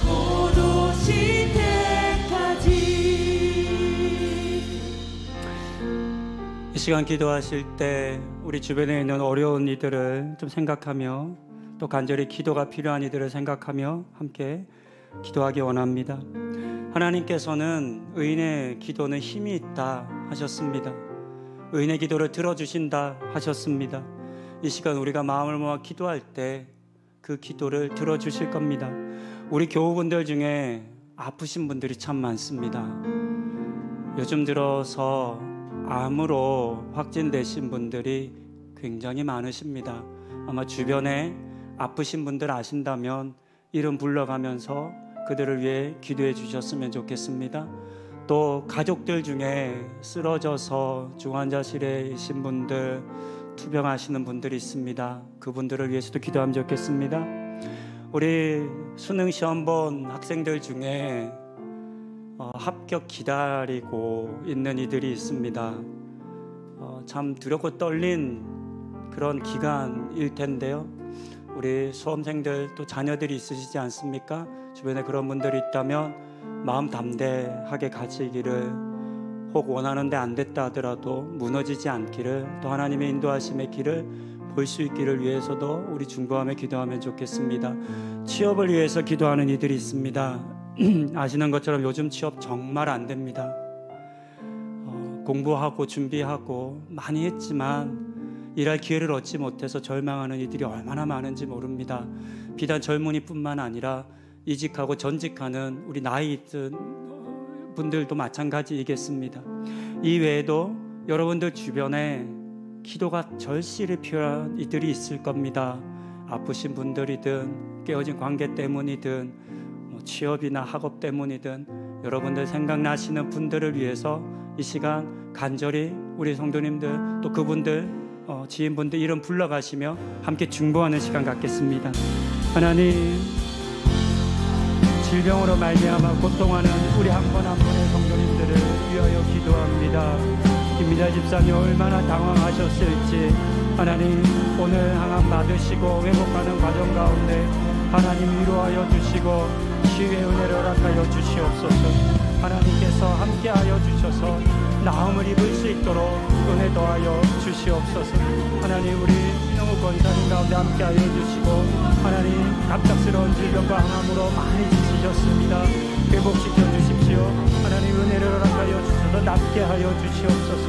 곧 오실 때까지. 이 시간 기도하실 때 우리 주변에 있는 어려운 이들을 좀 생각하며 또 간절히 기도가 필요한 이들을 생각하며 함께 기도하기 원합니다. 하나님께서는 의인의 기도는 힘이 있다 하셨습니다. 의인의 기도를 들어주신다 하셨습니다. 이 시간 우리가 마음을 모아 기도할 때 그 기도를 들어주실 겁니다. 우리 교우분들 중에 아프신 분들이 참 많습니다. 요즘 들어서 암으로 확진되신 분들이 굉장히 많으십니다. 아마 주변에 아프신 분들 아신다면 이름 불러가면서 그들을 위해 기도해 주셨으면 좋겠습니다. 또 가족들 중에 쓰러져서 중환자실에 계신 분들, 투병하시는 분들이 있습니다. 그분들을 위해서도 기도하면 좋겠습니다. 우리 수능 시험 본 학생들 중에 합격 기다리고 있는 이들이 있습니다. 참 두렵고 떨린 그런 기간일 텐데요. 우리 수험생들 또 자녀들이 있으시지 않습니까? 주변에 그런 분들이 있다면 마음 담대하게 가지기를, 혹 원하는데 안 됐다 하더라도 무너지지 않기를, 또 하나님의 인도하심의 길을 볼 수 있기를 위해서도 우리 중보하며 기도하면 좋겠습니다. 취업을 위해서 기도하는 이들이 있습니다. 아시는 것처럼 요즘 취업 정말 안 됩니다. 공부하고 준비하고 많이 했지만 일할 기회를 얻지 못해서 절망하는 이들이 얼마나 많은지 모릅니다. 비단 젊은이뿐만 아니라 이직하고 전직하는 우리 나이 있은 분들도 마찬가지이겠습니다. 이 외에도 여러분들 주변에 기도가 절실히 필요한 이들이 있을 겁니다. 아프신 분들이든 깨어진 관계 때문이든 취업이나 학업 때문이든 여러분들 생각나시는 분들을 위해서 이 시간 간절히 우리 성도님들 또 그분들 지인분들 이름 불러가시며 함께 중보하는 시간 갖겠습니다. 하나님, 질병으로 말미암아 고통하는 우리 한 분 한 분의 성도님들을 위하여 기도합니다. 김미자 집사님 얼마나 당황하셨을지 하나님 오늘 항암 받으시고 회복하는 과정 가운데 하나님 위로하여 주시고 치유의 은혜를 허락하여 주시옵소서. 하나님께서 함께하여 주셔서 나음을 입을 수 있도록 은혜 더하여 주시옵소서. 하나님 우리 너무 권사님 가운데 함께하여 주시고 하나님 갑작스러운 질병과 항암으로 많이 지치셨습니다. 회복시켜 주십시오. 하나님 은혜를 허락하여 주셔서 낫게 하여 주시옵소서.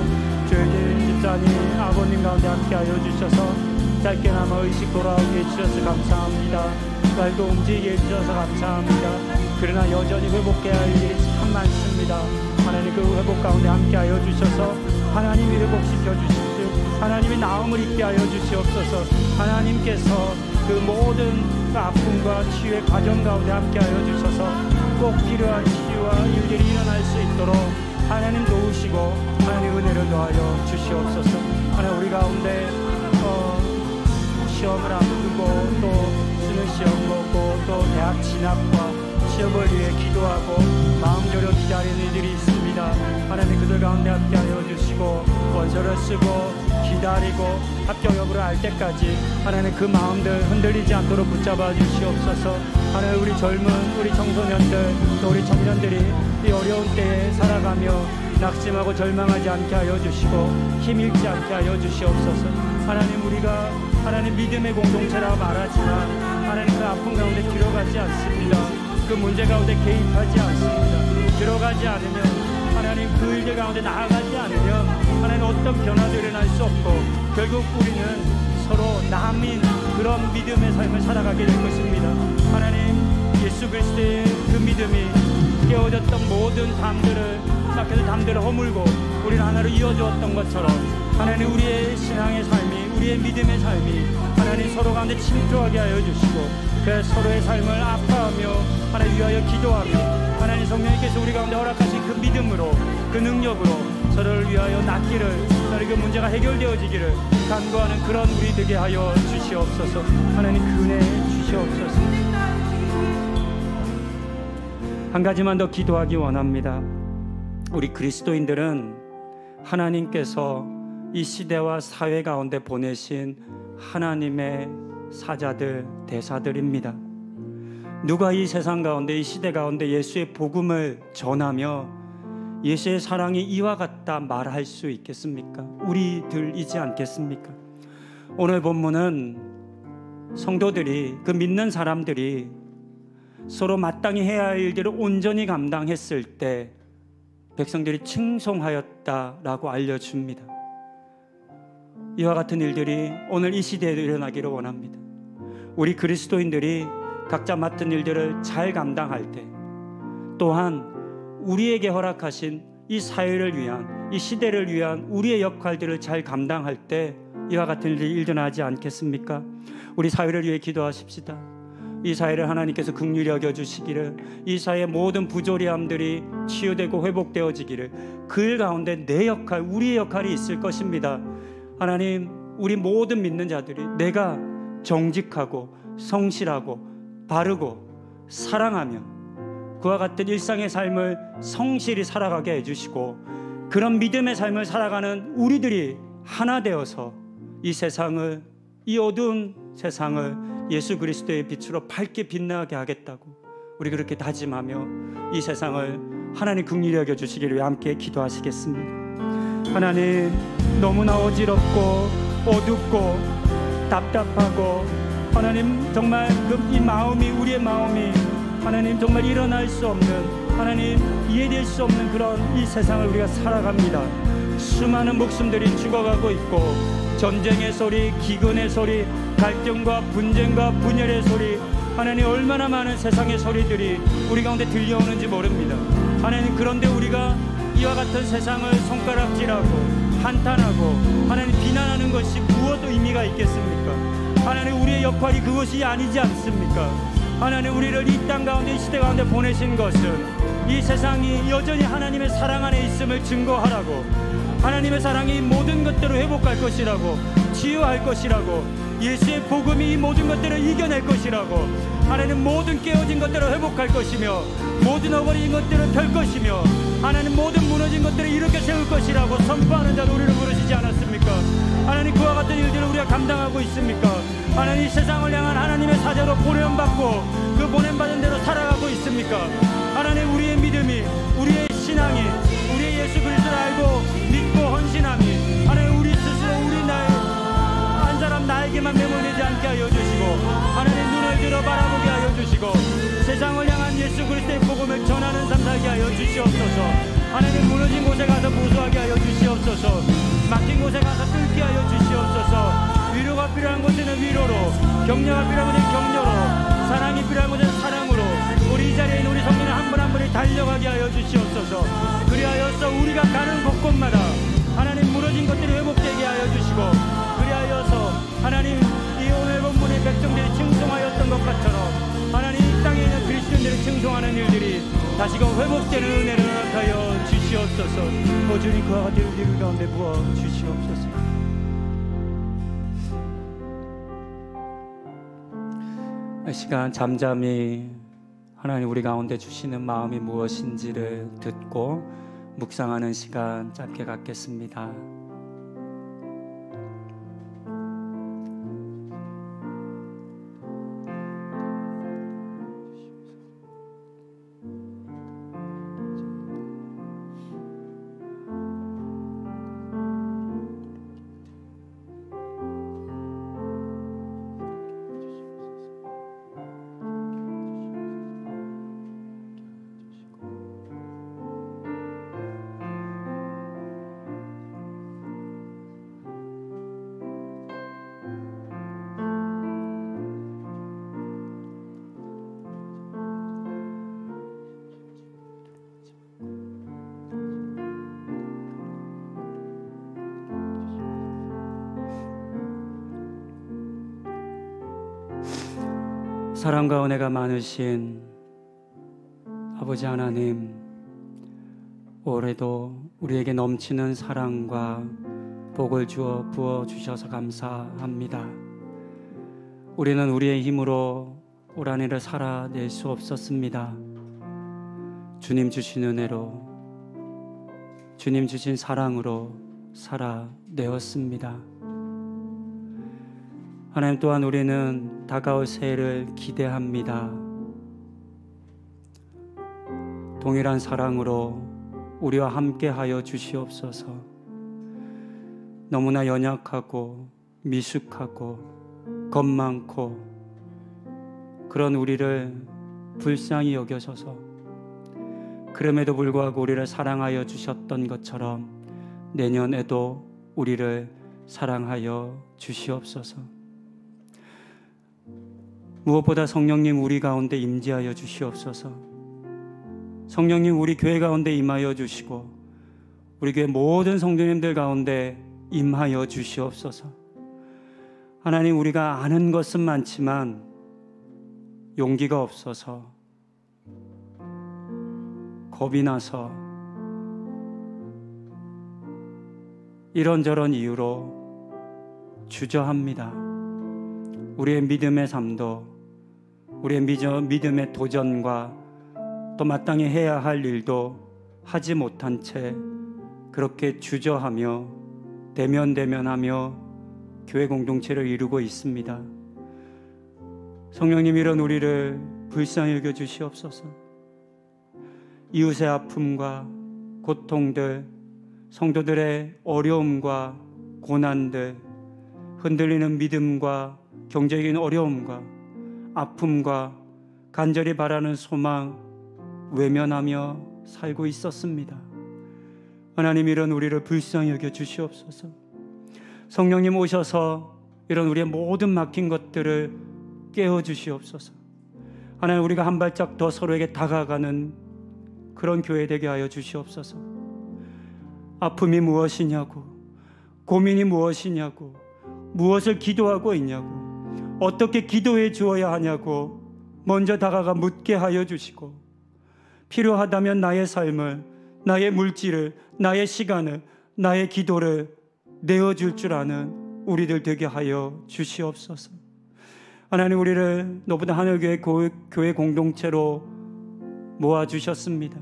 조혜진 집사님 아버님 가운데 함께하여 주셔서 짧게나마 의식 돌아오게 해주셔서 감사합니다. 말도 움직이게 해주셔서 감사합니다. 그러나 여전히 회복해야 할 일이 참 많습니다. 하나님 그 회복 가운데 함께하여 주셔서 하나님이 회복시켜 주십시오. 하나님이 나음을 입게 하여 주시옵소서. 하나님께서 그 모든 아픔과 치유의 과정 가운데 함께하여 주셔서 꼭 필요한 치유와 일들이 일어날 수 있도록 하나님 도우시고 하나님 은혜를 더하여 주시옵소서. 하나님 우리 가운데 시험을 앞두고 또 수능 시험 보고 또 대학 진학과 취업을 위해 기도하고 마음 졸여 기다리는 이들이 있습니다. 하나님 그들 가운데 함께하여 주시고 원서를 쓰고 기다리고 합격 여부를 알 때까지 하나님 그 마음들 흔들리지 않도록 붙잡아 주시옵소서. 하나님 우리 젊은 우리 청소년들 또 우리 청년들이 이 어려운 때에 살아가며 낙심하고 절망하지 않게 하여 주시고 힘잃지 않게 하여 주시옵소서. 하나님 우리가 하나님 믿음의 공동체라고 말하지만 하나님 그 아픔 가운데 들어가지 않습니다. 그 문제 가운데 개입하지 않습니다. 들어가지 않으면 하나님 그 일들 가운데 나아가지 않으면 하나님 어떤 변화도 일어날 수 없고 결국 우리는 서로 남인 그런 믿음의 삶을 살아가게 될 것입니다. 하나님 예수 그리스도의 그 믿음이 깨어졌던 모든 담들을 허물고 우리는 하나로 이어주었던 것처럼 하나님 우리의 신앙의 삶이 우리의 믿음의 삶이 하나님 서로 가운데 침투하게 하여 주시고 그 서로의 삶을 아파하며 하나님 위하여 기도하며 하나님 성령님께서 우리 가운데 허락하신 그 믿음으로 그 능력으로 서로를 위하여 낫기를 서로 그 문제가 해결되어지기를 간구하는 그런 우리 되게 하여 주시옵소서. 하나님 그 은혜 주시옵소서. 한 가지만 더 기도하기 원합니다. 우리 그리스도인들은 하나님께서 이 시대와 사회 가운데 보내신 하나님의 사자들, 대사들입니다. 누가 이 세상 가운데 이 시대 가운데 예수의 복음을 전하며 예수의 사랑이 이와 같다 말할 수 있겠습니까? 우리들이지 않겠습니까? 오늘 본문은 성도들이 그 믿는 사람들이 서로 마땅히 해야 할 일들을 온전히 감당했을 때 백성들이 칭송하였다라고 알려줍니다. 이와 같은 일들이 오늘 이 시대에 일어나기를 원합니다. 우리 그리스도인들이 각자 맡은 일들을 잘 감당할 때 또한 우리에게 허락하신 이 사회를 위한 이 시대를 위한 우리의 역할들을 잘 감당할 때 이와 같은 일이 일어나지 않겠습니까? 우리 사회를 위해 기도하십시다. 이 사회를 하나님께서 긍휼히 여겨주시기를 이 사회의 모든 부조리함들이 치유되고 회복되어지기를 그 일 가운데 내 역할 우리의 역할이 있을 것입니다. 하나님 우리 모든 믿는 자들이 내가 정직하고 성실하고 바르고 사랑하며 그와 같은 일상의 삶을 성실히 살아가게 해주시고 그런 믿음의 삶을 살아가는 우리들이 하나 되어서 이 세상을 이 어두운 세상을 예수 그리스도의 빛으로 밝게 빛나게 하겠다고 우리 그렇게 다짐하며 이 세상을 하나님 긍휼히 여겨 주시기를 위해 함께 기도하시겠습니다. 하나님, 너무나 어지럽고 어둡고 답답하고 하나님 정말 이 마음이, 우리의 마음이 하나님 정말 일어날 수 없는, 하나님 이해될 수 없는 그런 이 세상을 우리가 살아갑니다. 수많은 목숨들이 죽어가고 있고 전쟁의 소리, 기근의 소리, 갈등과 분쟁과 분열의 소리, 하나님 얼마나 많은 세상의 소리들이 우리 가운데 들려오는지 모릅니다. 하나님, 그런데 우리가 이와 같은 세상을 손가락질하고 한탄하고 하나님 비난하는 것이 무엇 의미가 있겠습니까? 하나님, 우리의 역할이 그것이 아니지 않습니까? 하나님, 우리를 이 땅 가운데, 이 시대 가운데 보내신 것은 이 세상이 여전히 하나님의 사랑 안에 있음을 증거하라고, 하나님의 사랑이 모든 것들을 회복할 것이라고, 치유할 것이라고, 예수의 복음이 이 모든 것들을 이겨낼 것이라고, 하나님 모든 깨어진 것들을 회복할 것이며 모든 어버린 것들을 펼 것이며 하나님 모든 무너진 것들을 일으켜 세울 것이라고 선포하는 자도 우리를 부르시지 않았습니까? 하나님, 그와 같은 일들을 우리가 감당하고 있습니까? 하나님, 이 세상을 향한 하나님의 사자로 보냄받고 그 보냄받은 대로 살아가고 있습니까? 하나님, 우리의 믿음이, 우리의 신앙이, 우리의 예수 그리스도를 알고 믿고 헌신함이 하나님 우리 스스로 우리 한 사람 나에게만 매몰되지 않게 하여 주시고 하나님 눈을 들어 바라보게 하여 주시고 세상을 향한 예수 그리스도의 복음을 전하는 삶 살게 하여 주시옵소서. 하나님, 무너진 곳에 가서 보수하게 하여 주시옵소서. 막힌 곳에 가서 뚫게 하여 주시옵소서. 위로가 필요한 곳에는 위로로, 격려가 필요한 곳에는 격려로, 사랑이 필요한 곳에는 사랑으로 우리 이 자리에 있는 우리 성도는 한 분 한 분이 달려가게 하여 주시옵소서. 그리하여서 우리가 가는 곳곳마다 하나님 무너진 것들이 회복되게 하여 주시고, 그리하여서 하나님 이 오늘 본문의 백성들이 칭송하였던 것처럼 하나님 이 땅에 있는 그리스도인들이 칭송하는 일들이 다시금 회복되는 은혜를 허락하여 주시옵소서. 주님, 그와 같은 우리 가운데 부어 주시옵소서. 이 시간 잠잠히 하나님 우리 가운데 주시는 마음이 무엇인지를 듣고 묵상하는 시간 짧게 갖겠습니다. 사랑과 은혜가 많으신 아버지 하나님, 올해도 우리에게 넘치는 사랑과 복을 주어 부어 주셔서 감사합니다. 우리는 우리의 힘으로 올 한 해를 살아낼 수 없었습니다. 주님 주신 은혜로, 주님 주신 사랑으로 살아내었습니다. 하나님, 또한 우리는 다가올 새해를 기대합니다. 동일한 사랑으로 우리와 함께하여 주시옵소서. 너무나 연약하고 미숙하고 겁 많고 그런 우리를 불쌍히 여겨셔서 그럼에도 불구하고 우리를 사랑하여 주셨던 것처럼 내년에도 우리를 사랑하여 주시옵소서. 무엇보다 성령님 우리 가운데 임재하여 주시옵소서. 성령님 우리 교회 가운데 임하여 주시고 우리 교회 모든 성도님들 가운데 임하여 주시옵소서. 하나님, 우리가 아는 것은 많지만 용기가 없어서 겁이 나서 이런저런 이유로 주저합니다. 우리의 믿음의 삶도, 우리의 믿음의 도전과 또 마땅히 해야 할 일도 하지 못한 채 그렇게 주저하며 대면하며 교회 공동체를 이루고 있습니다. 성령님, 이런 우리를 불쌍히 여겨 주시옵소서. 이웃의 아픔과 고통들, 성도들의 어려움과 고난들, 흔들리는 믿음과 경제적인 어려움과 아픔과 간절히 바라는 소망 외면하며 살고 있었습니다. 하나님, 이런 우리를 불쌍히 여겨 주시옵소서. 성령님 오셔서 이런 우리의 모든 막힌 것들을 깨워 주시옵소서. 하나님, 우리가 한 발짝 더 서로에게 다가가는 그런 교회 되게 하여 주시옵소서. 아픔이 무엇이냐고, 고민이 무엇이냐고, 무엇을 기도하고 있냐고, 어떻게 기도해 주어야 하냐고 먼저 다가가 묻게 하여 주시고, 필요하다면 나의 삶을, 나의 물질을, 나의 시간을, 나의 기도를 내어줄 줄 아는 우리들 되게 하여 주시옵소서. 하나님, 우리를 노브다 하늘교회 교회 공동체로 모아주셨습니다.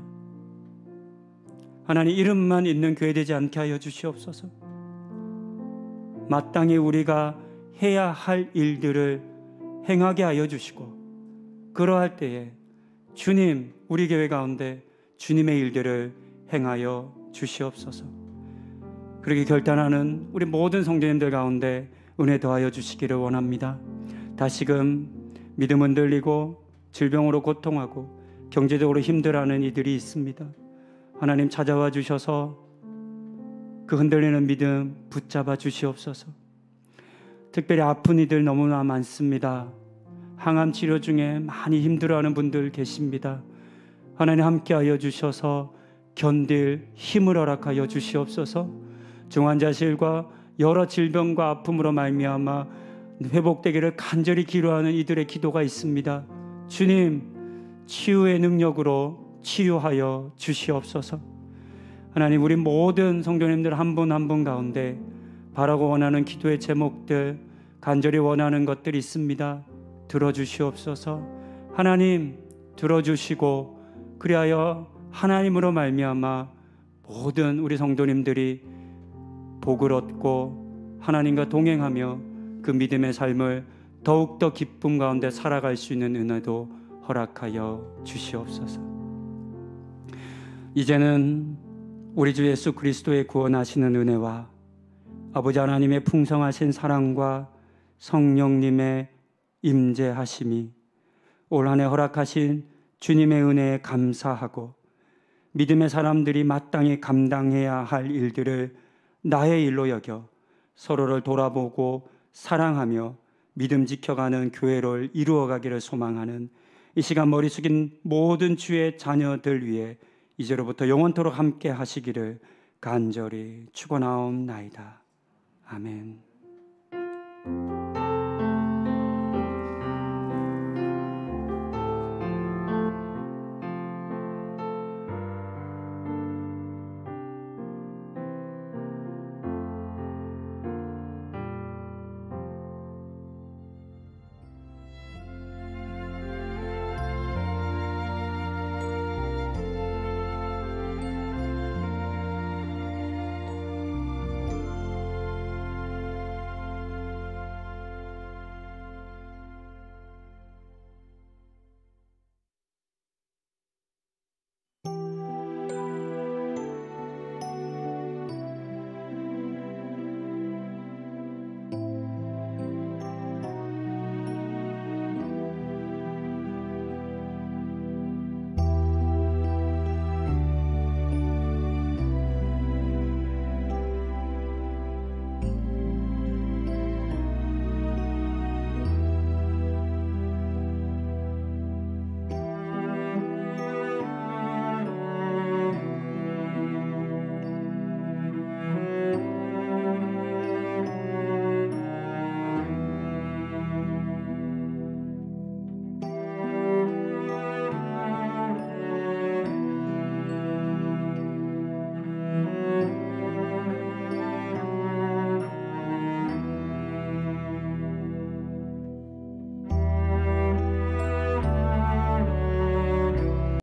하나님, 이름만 있는 교회 되지 않게 하여 주시옵소서. 마땅히 우리가 해야 할 일들을 행하게 하여 주시고, 그러할 때에 주님, 우리 교회 가운데 주님의 일들을 행하여 주시옵소서. 그렇게 결단하는 우리 모든 성도님들 가운데 은혜 더하여 주시기를 원합니다. 다시금 믿음 흔들리고 질병으로 고통하고 경제적으로 힘들어하는 이들이 있습니다. 하나님, 찾아와 주셔서 그 흔들리는 믿음 붙잡아 주시옵소서. 특별히 아픈 이들 너무나 많습니다. 항암 치료 중에 많이 힘들어하는 분들 계십니다. 하나님, 함께하여 주셔서 견딜 힘을 허락하여 주시옵소서. 중환자실과 여러 질병과 아픔으로 말미암아 회복되기를 간절히 기도하는 이들의 기도가 있습니다. 주님, 치유의 능력으로 치유하여 주시옵소서. 하나님, 우리 모든 성도님들 한 분 한 분 가운데 바라고 원하는 기도의 제목들, 간절히 원하는 것들이 있습니다. 들어주시옵소서. 하나님, 들어주시고 그리하여 하나님으로 말미암아 모든 우리 성도님들이 복을 얻고 하나님과 동행하며 그 믿음의 삶을 더욱더 기쁨 가운데 살아갈 수 있는 은혜도 허락하여 주시옵소서. 이제는 우리 주 예수 그리스도의 구원하시는 은혜와 아버지 하나님의 풍성하신 사랑과 성령님의 임재하심이 올 한 해 허락하신 주님의 은혜에 감사하고 믿음의 사람들이 마땅히 감당해야 할 일들을 나의 일로 여겨 서로를 돌아보고 사랑하며 믿음 지켜가는 교회를 이루어가기를 소망하는 이 시간 머리 숙인 모든 주의 자녀들 위해 이제로부터 영원토록 함께 하시기를 간절히 축원하옵나이다. 아멘.